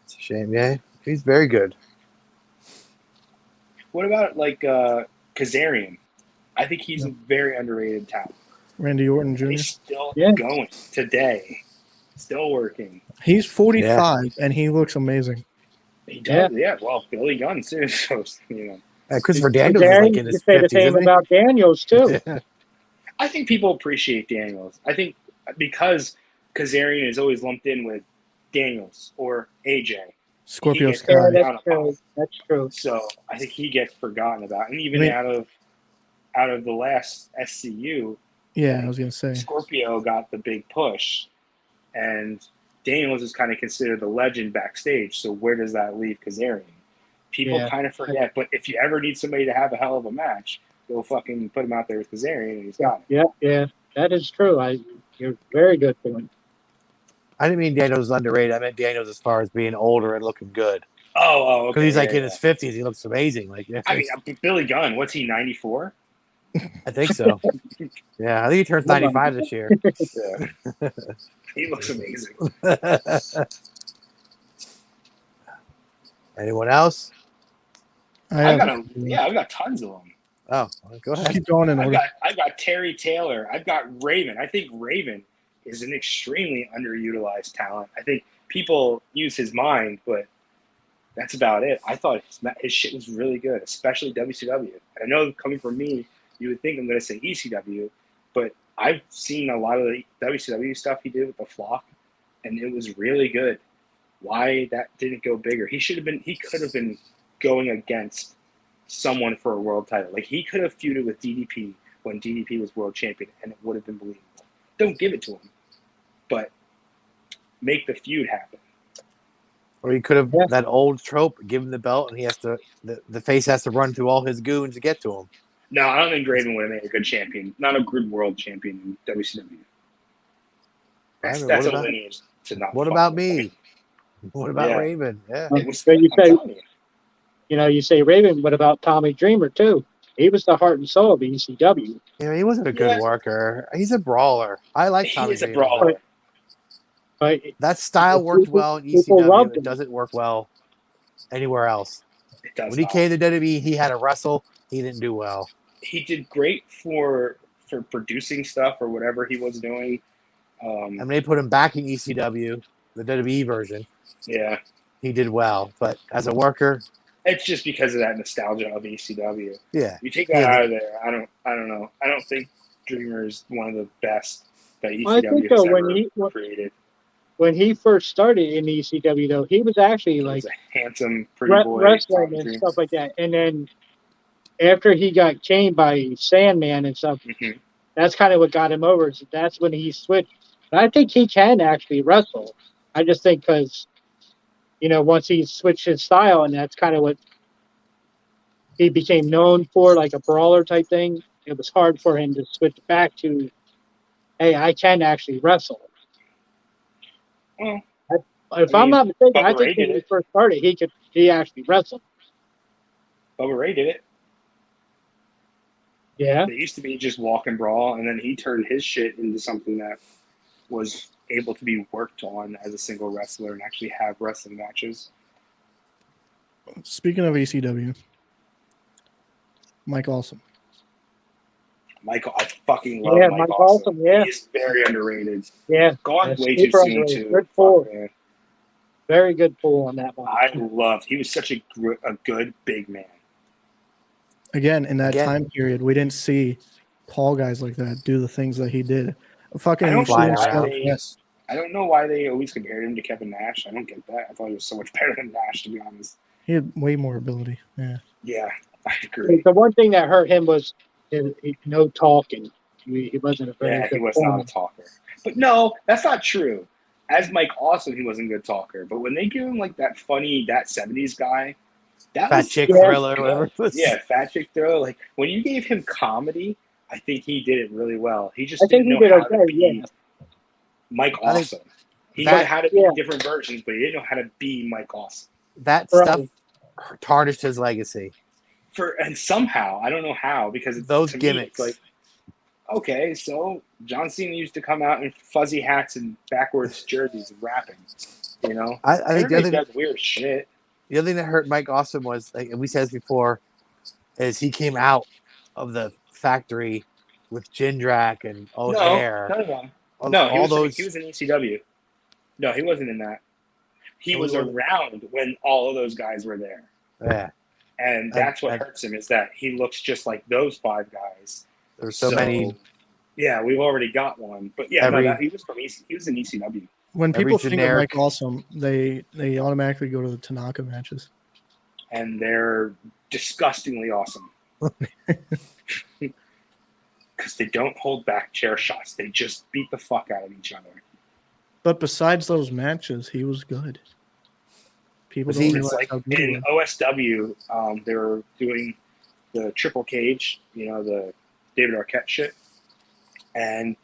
it's a shame. Yeah, he's very good.
What about like Kazarian? I think he's a very underrated talent.
Randy Orton Jr.
He's still
Yeah.
going today, still working.
He's 45 and he looks amazing.
He does, yeah. Well, Billy Gunn too. So
Christopher Daniels is like in
You
his
say the
50s,
same
isn't he?
about Daniels too.
I think people appreciate Daniels. I think because Kazarian is always lumped in with Daniels or AJ.
Scorpio
gets-
Yeah,
Sky.
Yeah.
that's true. That's true.
So I think he gets forgotten about. And even
I mean-
out of the last SCU,
Yeah, I was gonna say.
Scorpio got the big push, and Daniels is kind of considered the legend backstage. So where does that leave Kazarian? People
Yeah.
kind of forget. But if you ever need somebody to have a hell of a match, go fucking put him out there with Kazarian, and he's got it.
Yeah, that is true. You're very good point.
I didn't mean Daniels was underrated. I meant Daniels as far as being older and looking good.
Oh,
Because
okay.
he's like
yeah,
in his 50s. He looks amazing. Like, yeah,
I mean, Billy Gunn, what's he, 94?
I think so. Yeah, I think he turns 95 this year.
Yeah. He looks amazing.
Anyone else?
I've got tons of them.
Oh, go
Just
ahead.
keep going in order.
I've got Terry Taylor. I've got Raven. I think Raven is an extremely underutilized talent. I think people use his mind, but that's about it. I thought his shit was really good, especially WCW. I know coming from me, you would think I'm going to say ECW, but I've seen a lot of the WCW stuff he did with the Flock, and it was really good. Why that didn't go bigger? He could have been going against someone for a world title. Like, he could have feuded with DDP when DDP was world champion, and it would have been believable. Don't give it to him, but make the feud happen.
Or you could have
Yeah.
that old trope, give him the belt, and he has to the face has to run through all his goons to get to him.
No, I don't think Raven would have made a good champion. Not a good world champion in WCW. That's
What
a
about-
lineage to not.
What
fuck
about
with.
me? What about
Yeah.
Raven? Yeah.
It was,
But you
I'm
say-
telling you.
You say Raven. What about Tommy Dreamer too? He was the heart and soul of ECW.
He wasn't a good
Yeah.
worker. He's a brawler. I like
He
Tommy
is a
Dreamer, but
brawler.
But
that style worked well in
People
ECW.
loved
It
him.
doesn't work well anywhere else.
It does
When he
not.
came to WWE, he had to wrestle. He didn't do well.
He did great for producing stuff or whatever he was doing.
And when they put him back in ECW, the WWE version,
Yeah,
he did well. But as a worker,
it's just because of that nostalgia of ECW.
yeah.
You take that
Yeah,
out of there, I don't know. I don't think Dreamer is one of the best that ECW
I think
has
though,
ever created.
when he first started in ECW, though, he was actually
He
like
was a handsome, pretty boy.
wrestling
Tommy
and
Dreamer.
stuff like that. And then after he got chained by Sandman and stuff,
Mhm.
that's kind of what got him over. So that's when he switched. But I think he can actually wrestle. I just think because, once he switched his style, and that's kind of what he became known for, like a brawler type thing, it was hard for him to switch back to, hey, I can actually wrestle.
Well,
If
I
I'm
mean,
not mistaken, I
Bubba Ray
think when
did
he
it.
first started, he actually wrestled.
Bubba Ray did it.
Yeah.
It used to be just walk and brawl, and then he turned his shit into something that was able to be worked on as a single wrestler and actually have wrestling matches.
Speaking of ECW, Mike Awesome.
Michael, I fucking love
Yeah,
Mike
Mike
Awesome.
Awesome, yeah.
He's very underrated.
Yeah.
Gone
That's
way too
super
soon,
underrated.
too.
Good
Fuck,
pull.
man.
Very good pull on that one.
I loved. He was such a good big man.
Again, in that
Again.
time period, we didn't see tall guys like that do the things that he did. Fucking
I don't
Flying
shooting
around.
star press.
I don't know why they always compared him to Kevin Nash. I don't get that. I thought he was so much better than Nash, to be honest.
He had way more ability. Yeah.
Yeah, I agree.
The one thing that hurt him was no talking. He wasn't a very
Yeah,
good
he was not
performer.
a talker. But no, that's not true. As Mike Awesome, he wasn't a good talker. But when they give him like that funny, that 70s guy, that
Fat
was
Chick
good.
Thriller, whatever it was.
Yeah, Fat Chick Thriller. Like when you gave him comedy, I think he did it really well. He just
I think
didn't
he
know
did
how to
okay,
be
yeah.
Mike
I think
Awesome. He
that-
knew how to be
Yeah.
different versions, but he didn't know how to be Mike Awesome.
That
Right.
stuff tarnished his legacy.
And somehow, I don't know how, because
Those
to me,
gimmicks.
it's like, okay, so John Cena used to come out in fuzzy hats and backwards jerseys and rapping. You know,
I think the
everybody
other,
does weird shit.
the other thing that hurt Mike Awesome was, like we said this before, is he came out of the factory with Jindrak and O'Hare.
No,
all those.
he was in ECW. No, he wasn't in that. He
Oh,
was
he wasn't?
around when all of those guys were there.
Yeah.
And that's what
and
hurts him is that he looks just like those 5 guys.
there's so many.
Yeah, we've already got one. But yeah,
Every-
he was from he was in ECW.
When
Every
people think of
generic-
Mike Awesome, they automatically go to the Tanaka matches.
And they're disgustingly awesome. Because they don't hold back chair shots. They just beat the fuck out of each other.
But besides those matches, he was good. People
Was
don't
he-
realize
It's like
how good he
in
was.
OSW, they were doing the triple cage, the David Arquette shit. And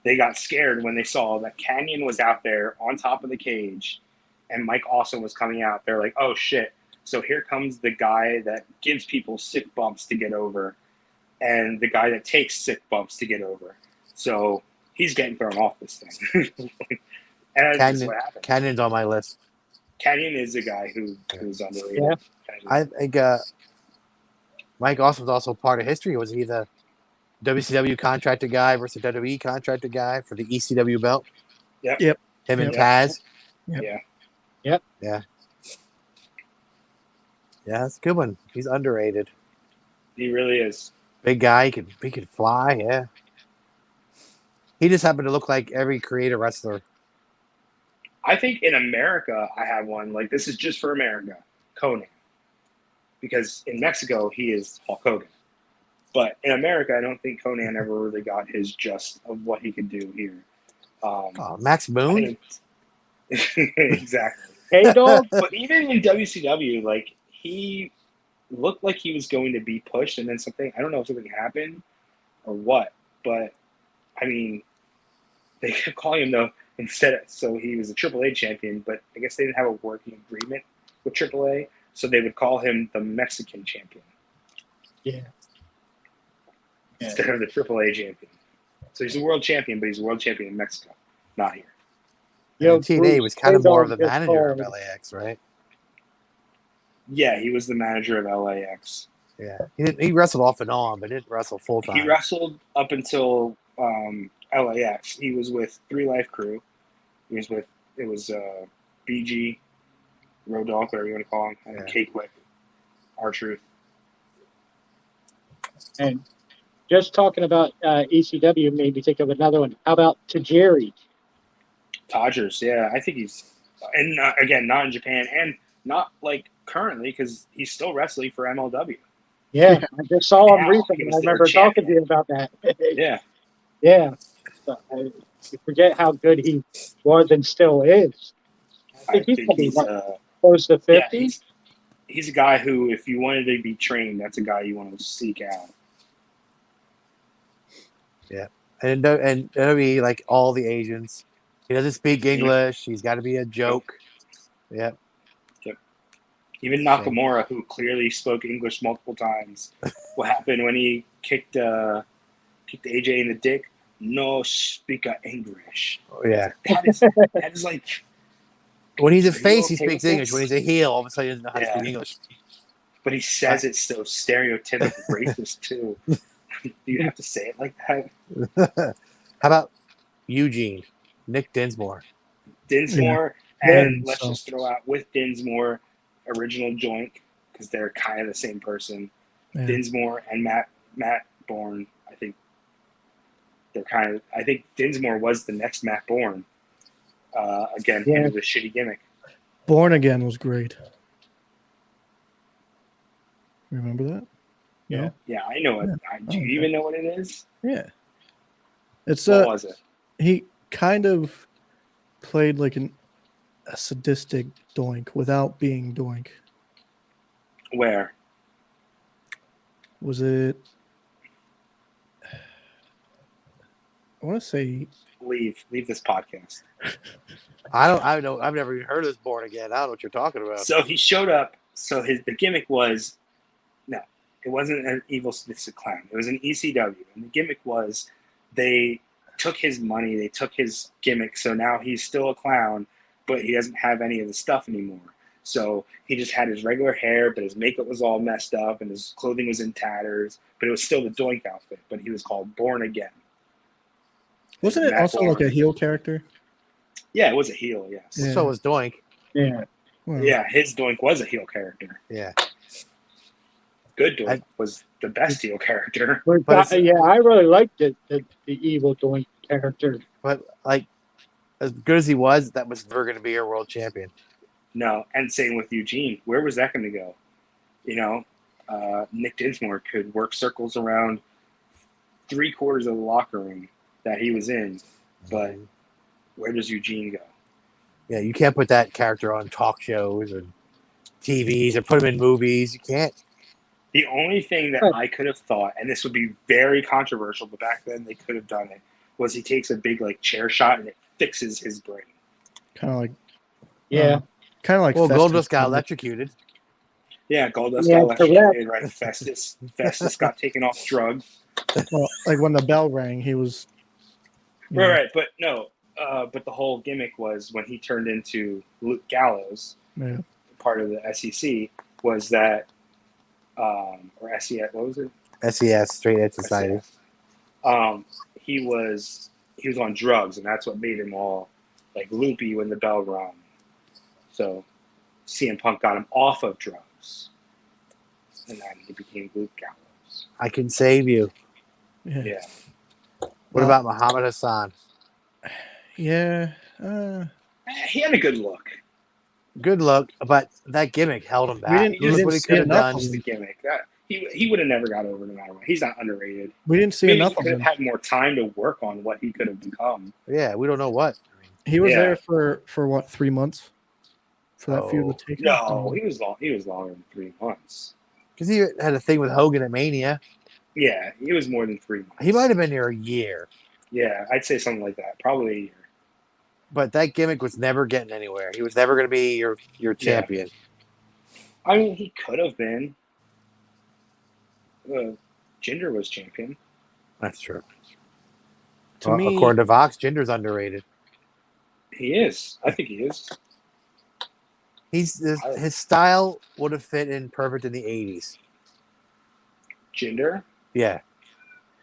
they got scared when they saw that Canyon was out there on top of the cage and Mike Awesome was coming out. They're like, oh shit. So here comes the guy that gives people sick bumps to get over and the guy that takes sick bumps to get over. So he's getting thrown off this thing. And that's just what happened.
Canyon's on my list.
Canyon is a guy who's underrated.
Yeah.
I think Mike Awesome was also part of history. Was he the WCW contracted guy versus WWE contracted guy for the ECW belt?
Yep.
Yep.
Him and
Yep.
Taz.
Yep.
Yeah.
Yep.
Yeah. Yeah, that's a good one. He's underrated.
He really is.
Big guy. He could fly. Yeah. He just happened to look like every creative wrestler.
I think in America, I have one. Like, this is just for America. Conan. Because in Mexico, he is Hulk Hogan. But in America, I don't think Conan ever really got his just of what he could do here.
Max
I
Moon.
think- exactly.
Hey, dog.
But even in WCW, like, he looked like he was going to be pushed, and then I don't know if something happened or what, but, I mean, they kept calling him, though, so he was a AAA champion, but I guess they didn't have a working agreement with AAA, so they would call him the Mexican champion
Yeah.
instead of the AAA champion. So he's a world champion, but he's a world champion in Mexico, not here.
And TNA
Bruce
was kind of more of the
Taylor
manager of
just
LAX, right?
Yeah, he was the manager of LAX.
Yeah. He wrestled off and on, but didn't wrestle full time.
He wrestled up until LAX. He was with 3 Life Crew. It was BG, Road Dogg, whatever you want to call him, and
Yeah.
K-Quick, R-Truth.
And just talking about ECW made me think of another one. How about Tajiri?
Todgers, yeah. I think he's, and again, not in Japan, and not like currently, because he's still wrestling for MLW.
Yeah, I just saw him
Now,
recently.
he was
I
their
remember talking to
champion.
you about that.
Yeah.
Yeah. So, you forget how good he was and still is. I think he's probably close to 50.
yeah, he's a guy who, if you wanted to be trained, that's a guy you want to seek out.
And WWE, like all the Asians, he doesn't speak English. He's got to be a joke. Yep.
Even Nakamura, who clearly spoke English multiple times, what happened when he kicked AJ in the dick? No speak English.
Oh, yeah.
That is like,
When he's a
Are you
face, he
okay
speaks
with
English.
this?
When he's a heel, all of a sudden he doesn't know how to
Yeah.
speak English.
but he says it's so stereotypical racist too. Do you have to say it like that?
How about Eugene, Nick Dinsmore?
Dinsmore,
Yeah.
and let's
So-
just throw out with Dinsmore, original Joink, because they're kind of the same person.
Yeah.
Dinsmore and Matt Bourne, I think they're kind of. I think Dinsmore was the next Matt Bourne. Again,
Yeah.
into the shitty gimmick.
Born Again was great. Remember that? No?
Yeah, I know it. Do you
okay.
even know what it is?
Yeah. It's
What was it?
he kind of played like a sadistic Doink without being Doink.
Where?
Was it? I want to say
Leave this podcast.
I don't. I've never even heard of this Born Again. I don't know what you're talking about.
So he showed up. So the gimmick was, no, it wasn't an evil sadistic clown. It was an ECW, and the gimmick was they took his money, they took his gimmick. So now he's still a clown, but he doesn't have any of the stuff anymore. So he just had his regular hair, but his makeup was all messed up, and his clothing was in tatters. But it was still the Doink outfit. But he was called Born Again.
wasn't it
Matt
also
Bourne.
like a heel character?
Yeah, it was a heel. Yes.
Yeah.
So was Doink.
Yeah.
Well,
Yeah, his Doink was a heel character.
Yeah.
Good Doink was the best heel character.
But it's-
I really liked the evil Doink character.
But like, as good as he was, that was never going to be our world champion.
No, and same with Eugene. Where was that going to go? You know, Nick Dinsmore could work circles around 3/4 of the locker room that he was in, but where does Eugene go?
Yeah, you can't put that character on talk shows and TVs or put him in movies. You can't.
The only thing that
Right.
I could have thought, and this would be very controversial, but back then they could have done it, was he takes a big like chair shot and it fixes his brain.
Kind of like
Yeah.
kind of like
Well,
Festus
Goldust got
did.
electrocuted.
Yeah, Goldust
Yeah,
got
correct.
electrocuted, right? Festus got taken off drugs.
Well, like when the bell rang, he was you know,
Right, but no. But the whole gimmick was when he turned into Luke Gallows,
yeah.
part of the SEC, was that, or SES, what was it?
SES, Straight Edge Society.
He was on drugs, and that's what made him all like loopy when the bell rung. So CM Punk got him off of drugs, and then he became Luke Gallows.
I can save you.
Yeah.
Yeah,
What about Muhammad Hassan?
Yeah.
He had a good look.
Good luck, but that gimmick held him back.
didn't-
we
Look
didn't
what he
see
could have
enough
done.
of
Just the gimmick. He would have never got over no matter what. He's not underrated.
We didn't see
Maybe
enough
he
of
could have
him.
had more time to work on what he could have become.
Yeah, we don't know what.
He was
Yeah.
there for what, 3 months? For that feud with Taker?
No, he was long. He was longer than 3 months.
Because he had a thing with Hogan at Mania.
Yeah, he was more than 3 months.
He might have been there a year,
Yeah, I'd say something like that. Probably a year.
but that gimmick was never getting anywhere. He was never going to be your champion.
I mean, he could have been. Jinder was champion.
That's true.
To me,
According to Vox, Jinder's underrated.
He is. I think he is.
His style would have fit in perfect in the 80s.
Jinder.
Yeah.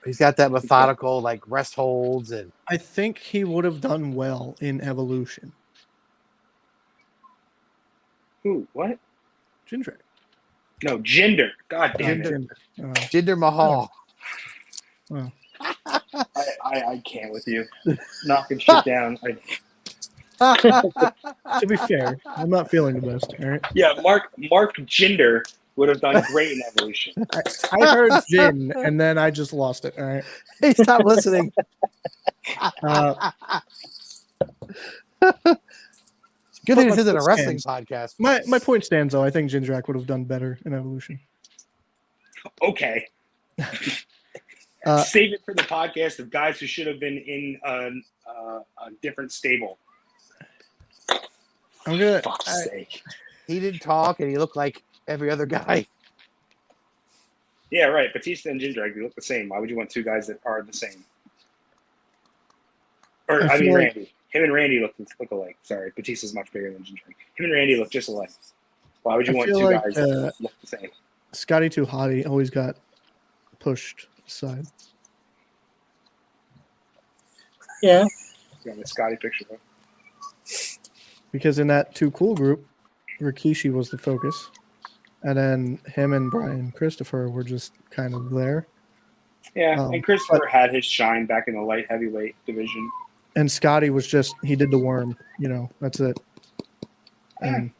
He's got that methodical, like, rest holds and
I think he would have done well in Evolution.
Who? What?
Jindrak.
No, Jinder. God damn it.
Jinder.
Jinder Mahal.
I can't with you. Knocking shit down.
To be fair, I'm not feeling the best. All right.
Yeah, Mark Jinder would have done great in Evolution.
I heard Jin, and then I just lost it. All right.
Hey, stop listening. Good thing this isn't a wrestling podcast.
My point stands though. I think Jindrak would have done better in Evolution.
Okay. Save it for the podcast of guys who should have been in a different stable.
I'm gonna.
Fuck's sake.
He didn't talk, and he looked like every other guy.
Yeah, right. Batista and Jindrak, they look the same. Why would you want two guys that are the same? Or
I
I mean,
feel like-
Randy. Him and Randy look alike. Sorry, Batista's much bigger than Jindrak. Him and Randy look just alike. Why would you
I
want
feel
two
like,
guys that look the same?
Scotty Too Hottie always got pushed aside.
Yeah.
You got the Scotty picture. Though.
Because in that Too Cool group, Rikishi was the focus. And then him and Brian Christopher were just kind of there.
Yeah, and Christopher had his shine back in the light heavyweight division.
And Scotty was just, he did the worm, that's it. And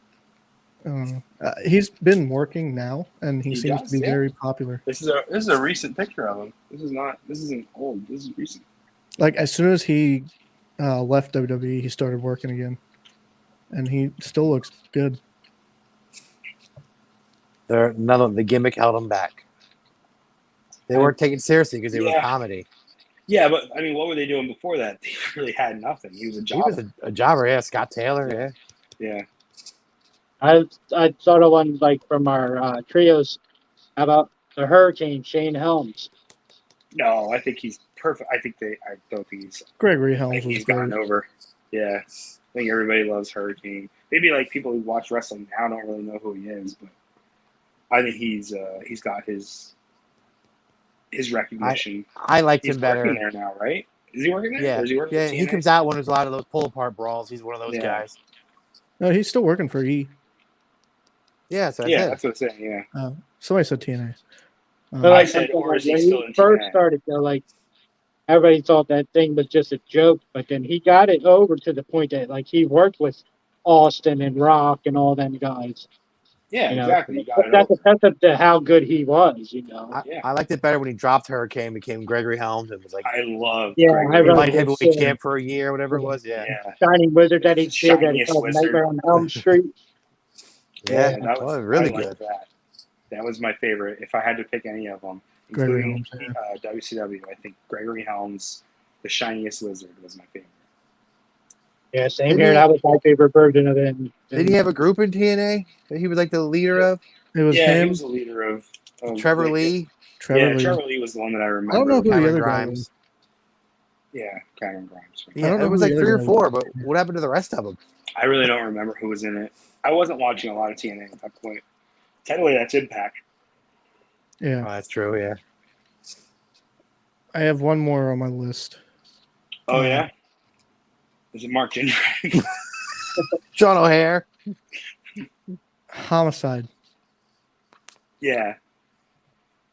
he's been working now, and he seems to be very popular.
This is a recent picture of him. This isn't old. This is recent.
Like, as soon as he left WWE, he started working again. And he still looks good.
The gimmick held him back. They weren't taken seriously because they were comedy.
Yeah, but I mean, what were they doing before that? They really had nothing. He was a jobber.
He was a jobber, yeah. Scott Taylor,
Yeah.
I thought of one like from our trios. How about the Hurricane, Shane Helms?
No, I think he's perfect. I don't think he's.
Gregory
I
Helms
think
was
he's gotten
great.
over. Yeah, I think everybody loves Hurricane. Maybe like people who watch wrestling now don't really know who he is, but I think he's got his recognition.
I liked
He's
him better.
working there now, right? Is he working there?
Yeah,
Or is he working
yeah.
for
He
TNA?
comes out when there's a lot of those pull-apart brawls. He's one of those
Yeah.
guys.
No, he's still working for E.
Yeah, so
Yeah, that's what I'm saying. Yeah.
Somebody said TNA.
But
I
like,
said,
I'm
or is
saying,
he
when
still
he
in
first
TNA?
started, though, like everybody thought that thing was just a joke, but then he got it over to the point that like he worked with Austin and Rock and all them guys.
Yeah,
You know,
exactly. You got it
that's
over.
a testament to how good he was. You know.
Yeah.
I liked it better when he dropped Hurricane, became Gregory Helms, and was like
I love
Yeah,
Gregory
I
the
really
light
Helms.
heavyweight
did.
champ for a year, whatever it was. Yeah,
Yeah,
Shining Wizard that he
The
did that he
shiniest
called
wizard.
Nightmare on Elm Street.
yeah,
yeah, that was
well, really
I liked
good.
that. That was my favorite. If I had to pick any of them,
Gregory
including
Helms,
WCW, I think Gregory Helms, the shiniest wizard, was my favorite.
Yeah, same
Didn't
here.
he-
That was my favorite version of him.
Did he have a group in TNA that he was like the leader of?
It was
Yeah, he
him,
was the leader of
Trevor
like,
Lee,
Trevor
Yeah,
Lee.
Trevor Lee was the one that I
I
remember.
don't know who the
Cameron
other guy
Grimes.
was.
Yeah, Cameron Grimes.
I
Yeah,
don't know
it was
who the
like
other
3 or
guy
4.
was.
But what happened to the rest of them?
I really don't remember who was in it. I wasn't watching a lot of TNA at that point. Technically, that's Impact.
Oh,
Yeah,
that's true. Yeah,
I have one more on my list.
Oh yeah, is it Mark Gingrich?
John O'Hare.
Homicide.
Yeah,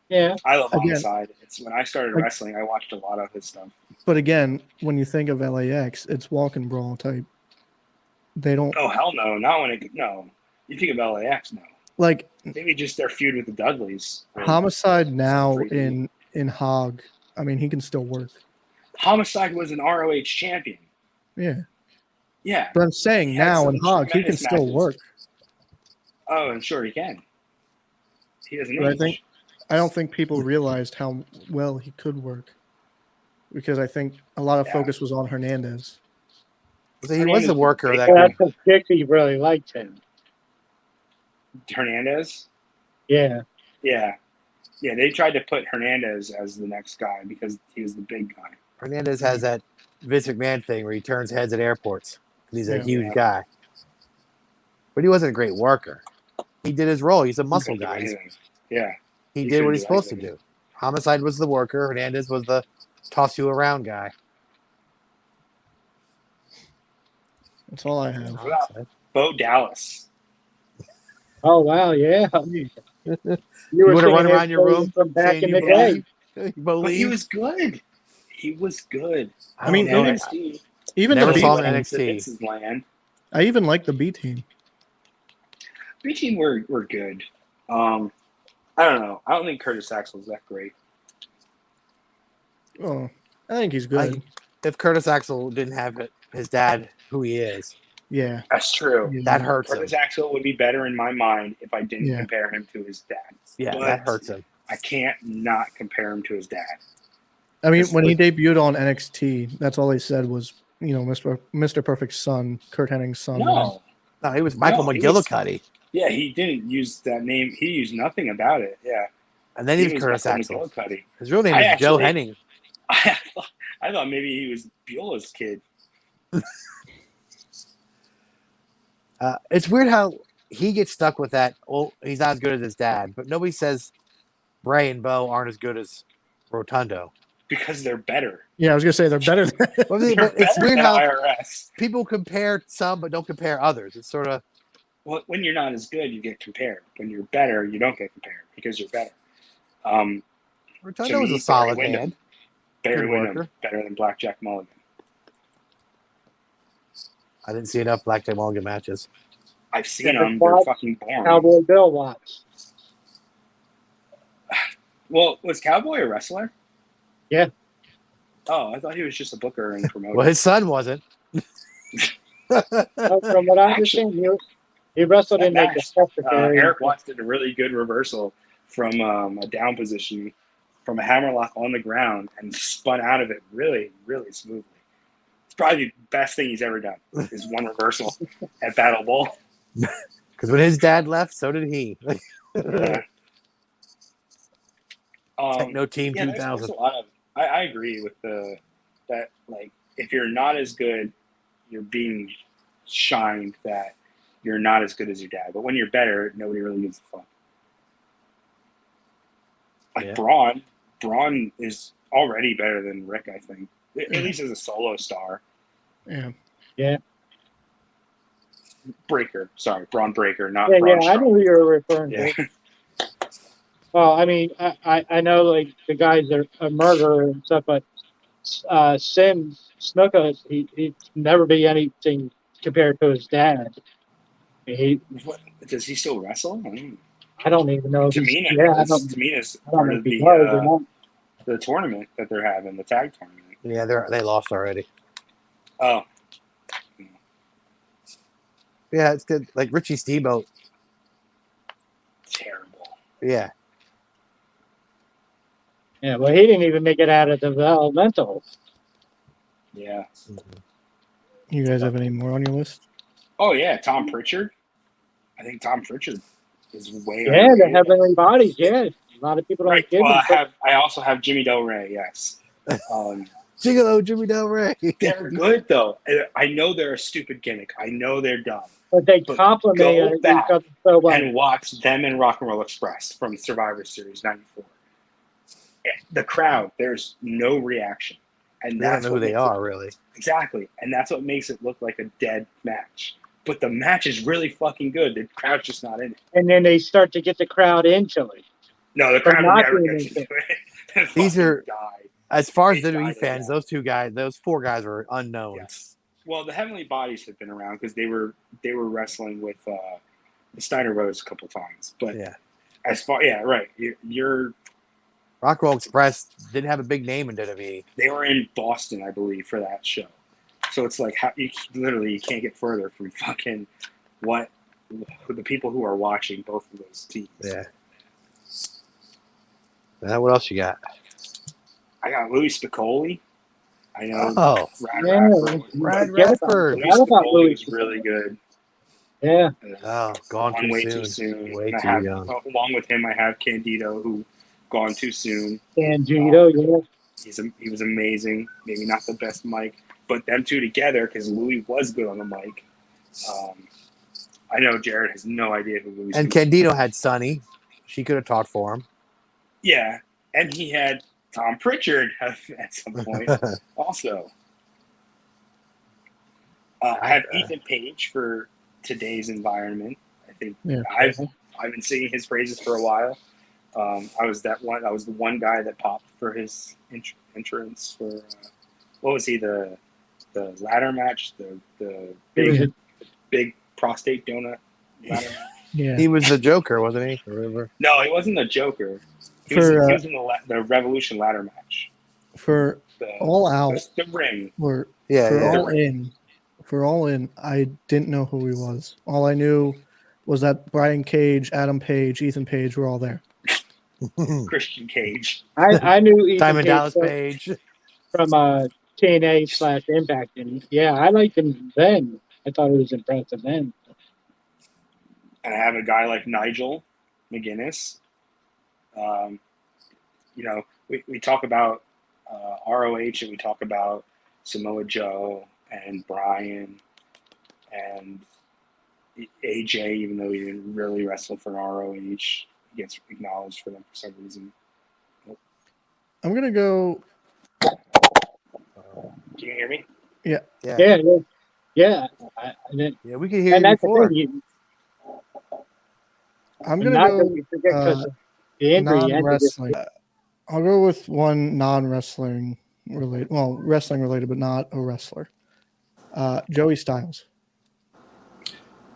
Yeah,
I love
Again,
Homicide. It's when I started
like-
wrestling, I watched a lot of his stuff.
But again, when you think of LAX, it's walk and brawl type. They don't
Oh hell no, not when it no. You think of LAX, no.
like
Maybe just their feud with the Dudleys. or-
Homicide now
3D.
in Hog. I mean, he can still work.
Homicide was an ROH champion.
Yeah,
Yeah.
but I'm saying
He had
now
some
in Hog, he can
tremendous
still
matches.
work.
Oh, I'm sure he can. He doesn't
But I
age.
think- I don't think people realized how well he could work because I think a lot of
Yeah.
focus was on Hernandez.
So he was the worker that
that's because Dixie really liked him.
Hernandez.
Yeah,
Yeah. Yeah, they tried to put Hernandez as the next guy because he was the big guy.
Hernandez has that Vince McMahon thing where he turns heads at airports. He's a
Yeah.
huge
Yeah.
guy, but he wasn't a great worker. He did his role. He's a muscle
Couldn't do
guy.
anything. Yeah.
He
He
did what
couldn't
he's
do
supposed to
anything.
do. Homicide was the worker. Hernandez was the toss you around guy.
That's all I have.
What about Bo Dallas?
oh wow, yeah. You
You
were
want to run
singing
around
his
your room
praises from back
saying
in
you
the day.
believe? You
But
believe?
he was good. He was good.
I mean,
don't know.
even-
NXT.
Even
Never
the
saw
B
him in
team,
NXT.
Vince's land.
I even like the B team.
B team were good. I don't know. I don't think Curtis Axel's that great.
Oh, I think he's good.
If Curtis Axel didn't have his dad, who he is,
Yeah,
That's true.
yeah.
that hurts him.
Curtis Axel would be better in my mind if I didn't
Yeah.
compare him to his dad.
Yeah,
But
that hurts him.
I can't not compare him to his dad.
I mean,
It's
when he
like-
debuted on NXT, that's all they said was, Mr. Perfect's son, Kurt Hennig's son.
No.
No, he was Michael
No, he was-
McGillicuddy,
Yeah, he didn't use that name. He used nothing about it. Yeah.
and then he was Curtis
Michael
Axel.
McGillicuddy.
His real name
I
is Joe
actually-
Henning.
I thought maybe he was Beulah's kid.
It's weird how he gets stuck with that. Oh, he's not as good as his dad, but nobody says Bray and Bo aren't as good as Rotundo.
Because they're better.
Yeah, I was gonna say they're better.
Well,
They're
but it's
better
weird
than
how
IRS.
people compare some but don't compare others. It's sort of
Well, when you're not as good, you get compared. When you're better, you don't get compared because you're better.
Rotundo was
me,
a solid
Barry Windham.
hand.
Barry
Good
Windham,
worker.
better than Blackjack Mulligan.
I didn't see enough Black Day Mulligan matches.
I've seen
Yeah,
them.
but
They're fucking boring.
Cowboy Bill watch.
Well, was Cowboy a wrestler?
Yeah.
Oh, I thought he was just a booker and promoter.
Well, his son wasn't.
From what I understand, he wrestled in like the
Nice.
secretary.
Eric Watts did a really good reversal from a down position from a hammerlock on the ground and spun out of it really, really smoothly. It's probably the best thing he's ever done is one reversal at Battle Bowl.
Because when his dad left, so did he. Techno Team
yeah, there's
2000.
a lot of. I agree with that. Like, if you're not as good, you're being shined that you're not as good as your dad. But when you're better, nobody really gives a fuck. Like
Yeah.
Braun is already better than Rick, I think. At least as a solo star.
Yeah,
Breaker, sorry, Braun Breaker, not
Yeah,
Braun
I know
Strowman.
who you were referring
Yeah.
to. Well, I mean, I know like the guys are a murderer and stuff, but Sim Snuka, he'd never be anything compared to his dad. He,
What does he still wrestle?
I don't even know if he's
Tamina's
I don't
part
know
of
if he does or not.
the tournament that they're having, the tag tournament.
Yeah, they lost already.
Oh,
Yeah, it's good. Like Richie Steamboat.
terrible.
Yeah.
Yeah, well, he didn't even make it out of the developmental.
Yeah.
You guys have any more on your list?
Oh yeah, Tom Pritchard. I think Tom Pritchard is way
Yeah, the
underrated.
Heavenly Bodies. Yeah, a lot of people don't
Right.
give
Well,
him.
I also have Jimmy Del Rey. Yes.
Gigolo Jimmy Del Rey.
They're good though. I know they're a stupid gimmick. I know they're dumb.
But they
But
compliment
go
each
back
other so well.
And watch them in Rock and Roll Express from Survivor Series '94. The crowd, there's no reaction, and
They don't
that's
know who
what
they
makes
are, really.
exactly, and that's what makes it look like a dead match. But the match is really fucking good. The crowd's just not in it.
And then they start to get the crowd into it.
No, the
But
crowd
not
never
being
gets into it. They
These
fucking
are-
die.
As far as
They
WWE
died
fans,
down.
those four guys were unknowns.
Yes. Well, the Heavenly Bodies have been around because they were wrestling with the Steiner Brothers a couple times. But
Yeah.
as far right, you're
Rock Roll Express didn't have a big name in WWE.
they were in Boston, I believe, for that show. So it's like how you can't get further from fucking the people who are watching both of those teams.
Yeah. What else you got?
I got Louis Spicolli. I know.
Oh,
Rad
Yeah,
Radford.
Brad
forget about-
Radford.
Louis
forgot about
Spicolli
Louis
was really good.
Yeah.
Oh, gone
Gone
too
way
soon.
too soon.
Way
And I
too
have,
young.
along with him, I have Candido, who gone too soon.
And Judo, yeah.
He was amazing. Maybe not the best mic, but them two together, because Louis was good on the mic. I know Jared has no idea who Louis.
And
Spicolli
Candido had Sonny. She could have taught for him.
Yeah, and he had Tom Pritchard at some point also. I have Ethan Page for today's environment. I think
Yeah.
I've been singing his praises for a while. I was the one guy that popped for his entrance for what was he the ladder match, the big prostate donut ladder match.
Yeah.
He was the Joker, wasn't he? Remember?
No, he wasn't the Joker. He
For,
was in the Revolution ladder match.
For
The,
All Out,
the ring.
or
Yeah,
for
yeah.
All in, I didn't know who he was. All I knew was that Brian Cage, Adam Page, Ethan Page were all there.
Christian Cage.
I knew Ethan
Diamond
Page
Dallas Page.
from TNA / Impact. And yeah, I liked him then. I thought it was impressive then.
And I have a guy like Nigel McGuinness. We talk about ROH and we talk about Samoa Joe and Brian and AJ, even though he didn't really wrestle for ROH, he gets acknowledged for them for some reason.
I'm gonna go.
Can you hear me?
Yeah.
Yeah.
Yeah, we could hear
And
you
that's the
before.
thing.
I'm
Not
gonna
that
go
we forget because of the injury. he had to
non-wrestling. I'll go with one non-wrestling related. Well, wrestling related, but not a wrestler. Joey Styles.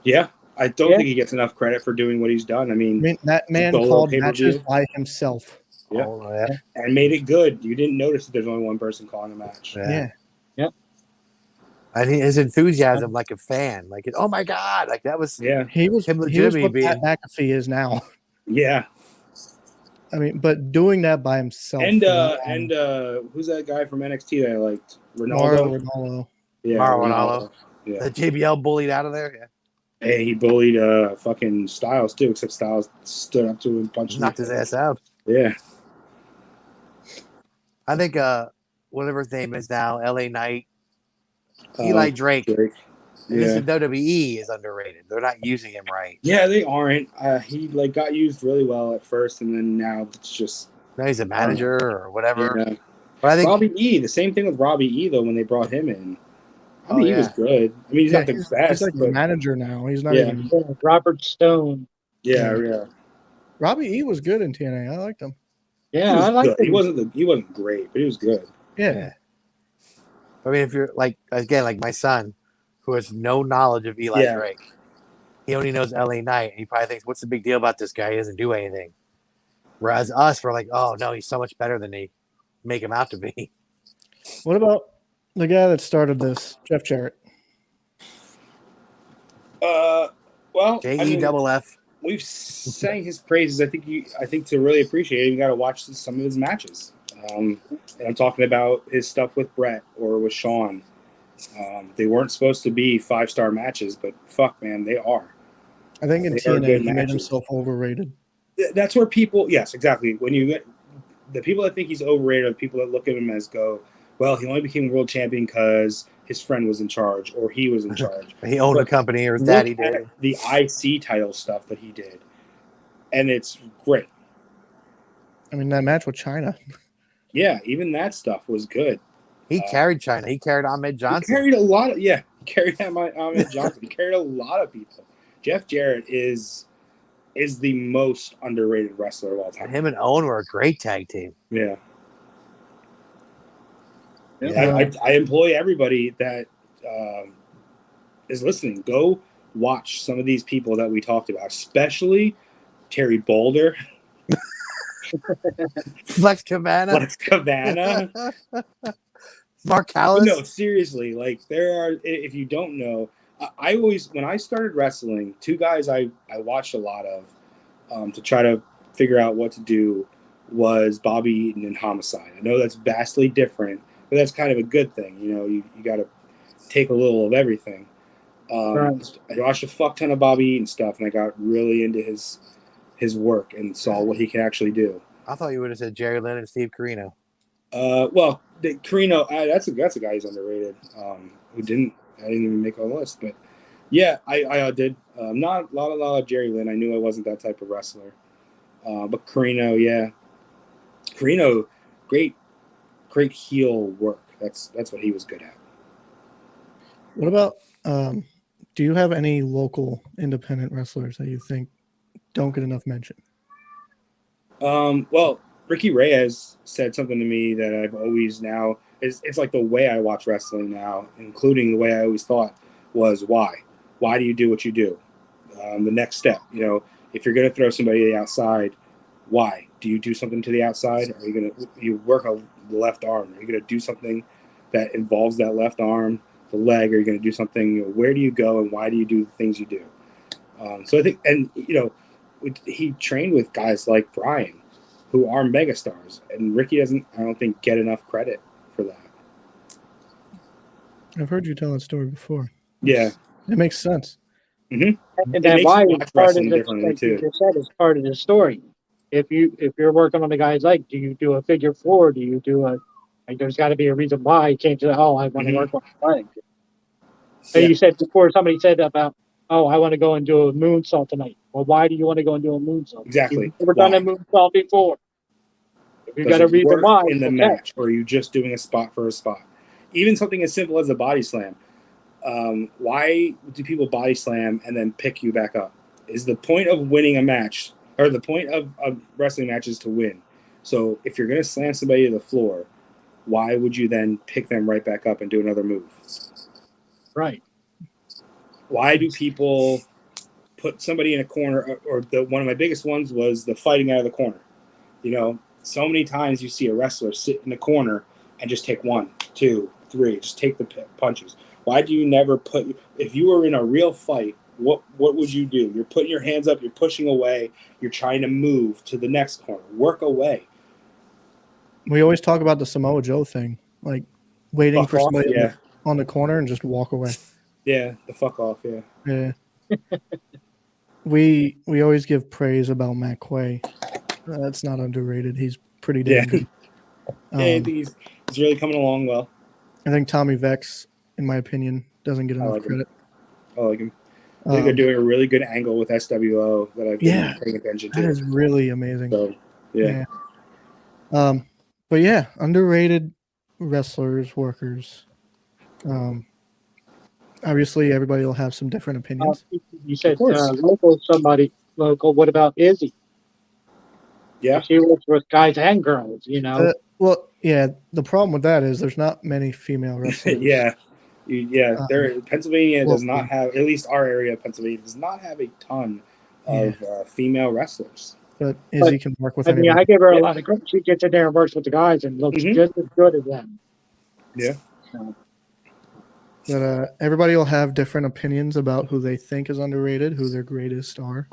Yeah, I don't
Yeah.
think he gets enough credit for doing what he's done. I
I
mean,
mean, that man
Solo
called
pay-per-view.
matches by himself.
Yeah.
Oh, yeah.
and made it good. You didn't notice that there's only one person calling a match.
Yeah.
Yeah.
And his enthusiasm, like a fan, like, oh my God, like that was
Yeah,
He was
Him
what
legitimately
Pat McAfee is now.
yeah.
I mean, but doing that by himself.
And who's that guy from NXT that I liked?
Mauro
Ronaldo.
Ranallo.
Yeah,
Mauro Ranallo.
Yeah.
the JBL bullied out of there. Yeah.
Hey, he bullied fucking Styles too, except Styles stood up to him and punched him.
Knocked his ass out.
Yeah.
I think whatever his name is now, LA Knight, Eli Drake.
Drake.
This
Yeah.
is WWE is underrated. They're not using him right.
Yeah, they aren't. He got used really well at first, and then now it's just
Now he's a manager or whatever.
yeah.
But I think
Robbie E. The same thing with Robbie E. Though when they brought him in, Robbie E was good. I mean, he's not the
he's
best,
like the
but
manager now. He's not
Yeah.
even.
Robert Stone.
yeah.
Robbie E was good in TNA. I liked him.
Yeah,
he was
I like
good. He wasn't great, but he was good.
Yeah.
I mean, if you're like my son, who has no knowledge of Eli
Yeah.
Drake, he only knows LA Knight, and he probably thinks, "What's the big deal about this guy? He doesn't do anything." Whereas us, we're like, "Oh no, he's so much better than they make him out to be."
What about the guy that started this, Jeff Jarrett?
Well,
JEFF.
we've sang his praises. I think to really appreciate it, you got to watch some of his matches. And I'm talking about his stuff with Brett or with Sean. They weren't supposed to be 5-star matches, but fuck, man, they are.
I think in
They are
TNA
good
he made
matches.
himself overrated.
That's where people, yes, exactly. When you get the people that think he's overrated are the people that look at him as well, he only became world champion because his friend was in charge or he was in charge.
He owned a
But
company, or his
Look
daddy
at
did.
the IC title stuff that he did, and it's great.
I mean, that match with China.
Yeah, even that stuff was good.
He carried China. He carried Ahmed
He
Johnson.
carried a lot of he carried Ahmed Johnson. He carried a lot of people. Jeff Jarrett is the most underrated wrestler of all time.
Him and Owen were a great tag team.
Yeah.
Yeah.
I employ everybody that is listening. Go watch some of these people that we talked about, especially Terry Boulder,
Flex Cabana.
Lex Cavana.
Mark Callis.
No, seriously, like there are. If you don't know, I always when I started wrestling, two guys I watched a lot of to try to figure out what to do was Bobby Eaton and Homicide. I know that's vastly different, but that's kind of a good thing. You know, you got to take a little of everything.
Right.
I watched a fuck ton of Bobby Eaton stuff, and I got really into his work and saw what he can actually do.
I thought you would have said Jerry Lynn and Steve Carino.
Well, Carino, that's a guy who's underrated. I didn't even make a list, but yeah, I did. Not a lot of Jerry Lynn. I knew I wasn't that type of wrestler. But Carino, yeah, Carino, great heel work. That's what he was good at.
What about, do you have any local independent wrestlers that you think don't get enough mention?
Well, Ricky Reyes said something to me that I've always now it's like the way I watch wrestling now, including the way I always thought was why do you do what you do? The next step, if you're going to throw somebody to the outside, why do you do something to the outside? Are you going to work on the left arm? Are you going to do something that involves that left arm, the leg? Are you going to do something? Where do you go and why do you do the things you do? So I think, and he trained with guys like Brian, who are megastars, and Ricky doesn't, I don't think, get enough credit for that.
I've heard you tell that story before.
Yeah,
It makes sense.
And
It
that
makes
why
you
is
watch
part of
wrestling
the,
differently,
like you
too.
just said, is part of the story. If you're working on the guy's leg, do you do a figure four? Do you do there's got to be a reason why you can't just, I want to work on the leg. So
Yeah.
you said before, somebody said about, I want to go and do a moonsault tonight. Well, why do you want to go and do a moonsault?
Exactly.
You've never done a moonsault before. If you got a
Does it
reason
work
why,
in the
okay.
match, or are you just doing a spot for a spot? Even something as simple as a body slam. Why do people body slam and then pick you back up? Is the point of winning a match, or the point of wrestling matches to win? So if you're going to slam somebody to the floor, why would you then pick them right back up and do another move?
Right.
Why do people put somebody in a corner? Or one of my biggest ones was the fighting out of the corner. So many times you see a wrestler sit in the corner and just take 1, 2, 3, just take the punches. Why do you never if you were in a real fight, what would you do? You're putting your hands up, you're pushing away, you're trying to move to the next corner, work away.
We always talk about the Samoa Joe thing, like waiting
Fuck
for
off,
somebody
yeah.
on the corner and just walk away.
Yeah, the fuck off, yeah.
Yeah. We always give praise about Matt Quay. That's not underrated. He's pretty damn good.
Yeah, I think he's really coming along well.
I think Tommy Vex, in my opinion, doesn't get enough
like him.
credit.
I like him. I think they're doing a really good angle with SWO that I've been paying attention to.
That is really amazing.
So, yeah.
But yeah, underrated wrestlers, workers. Obviously, everybody will have some different opinions.
You said
Of course.
local. What about Izzy?
Yeah.
She works with guys and girls, you know.
Well, yeah. The problem with that is there's not many female wrestlers.
Yeah. There Pennsylvania does
locally.
not have, at least our area of Pennsylvania does not have a ton of female wrestlers.
But Izzy can work with
I mean,
anybody.
I give her a
Yeah.
lot of credit. She gets in there and works with the guys and looks
Mhm.
just as good as them.
Yeah.
So,
But everybody will have different opinions about who they think is underrated, who their greatest are.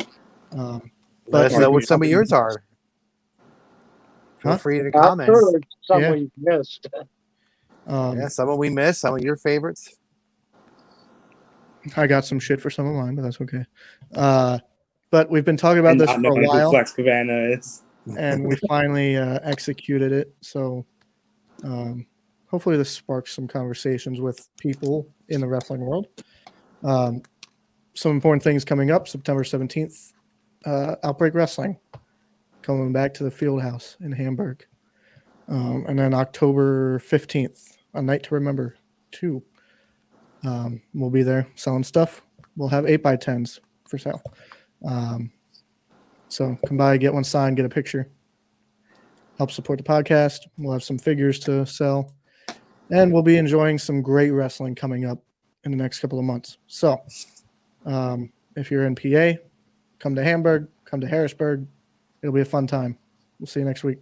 Let
But
us know what some of yours are. Feel
Huh?
free to
I'm
comment.
sure there's some
Yeah.
we've missed.
Yeah, some of we missed, some of your favorites.
I got some shit for some of mine, but that's okay. But we've been talking about
And
this
not
for a
knowing who
while,
Flex Cabana is.
and we finally executed it. So hopefully this sparks some conversations with people in the wrestling world. Some important things coming up: September 17th, Outbreak Wrestling coming back to the Field House in Hamburg, and then October 15th, A Night to Remember 2. We'll be there selling stuff. We'll have 8x10s for sale. So come by, get one signed, get a picture. Help support the podcast. We'll have some figures to sell. And we'll be enjoying some great wrestling coming up in the next couple of months. So if you're in PA, come to Hamburg, come to Harrisburg. It'll be a fun time. We'll see you next week.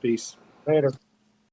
Peace.
Later.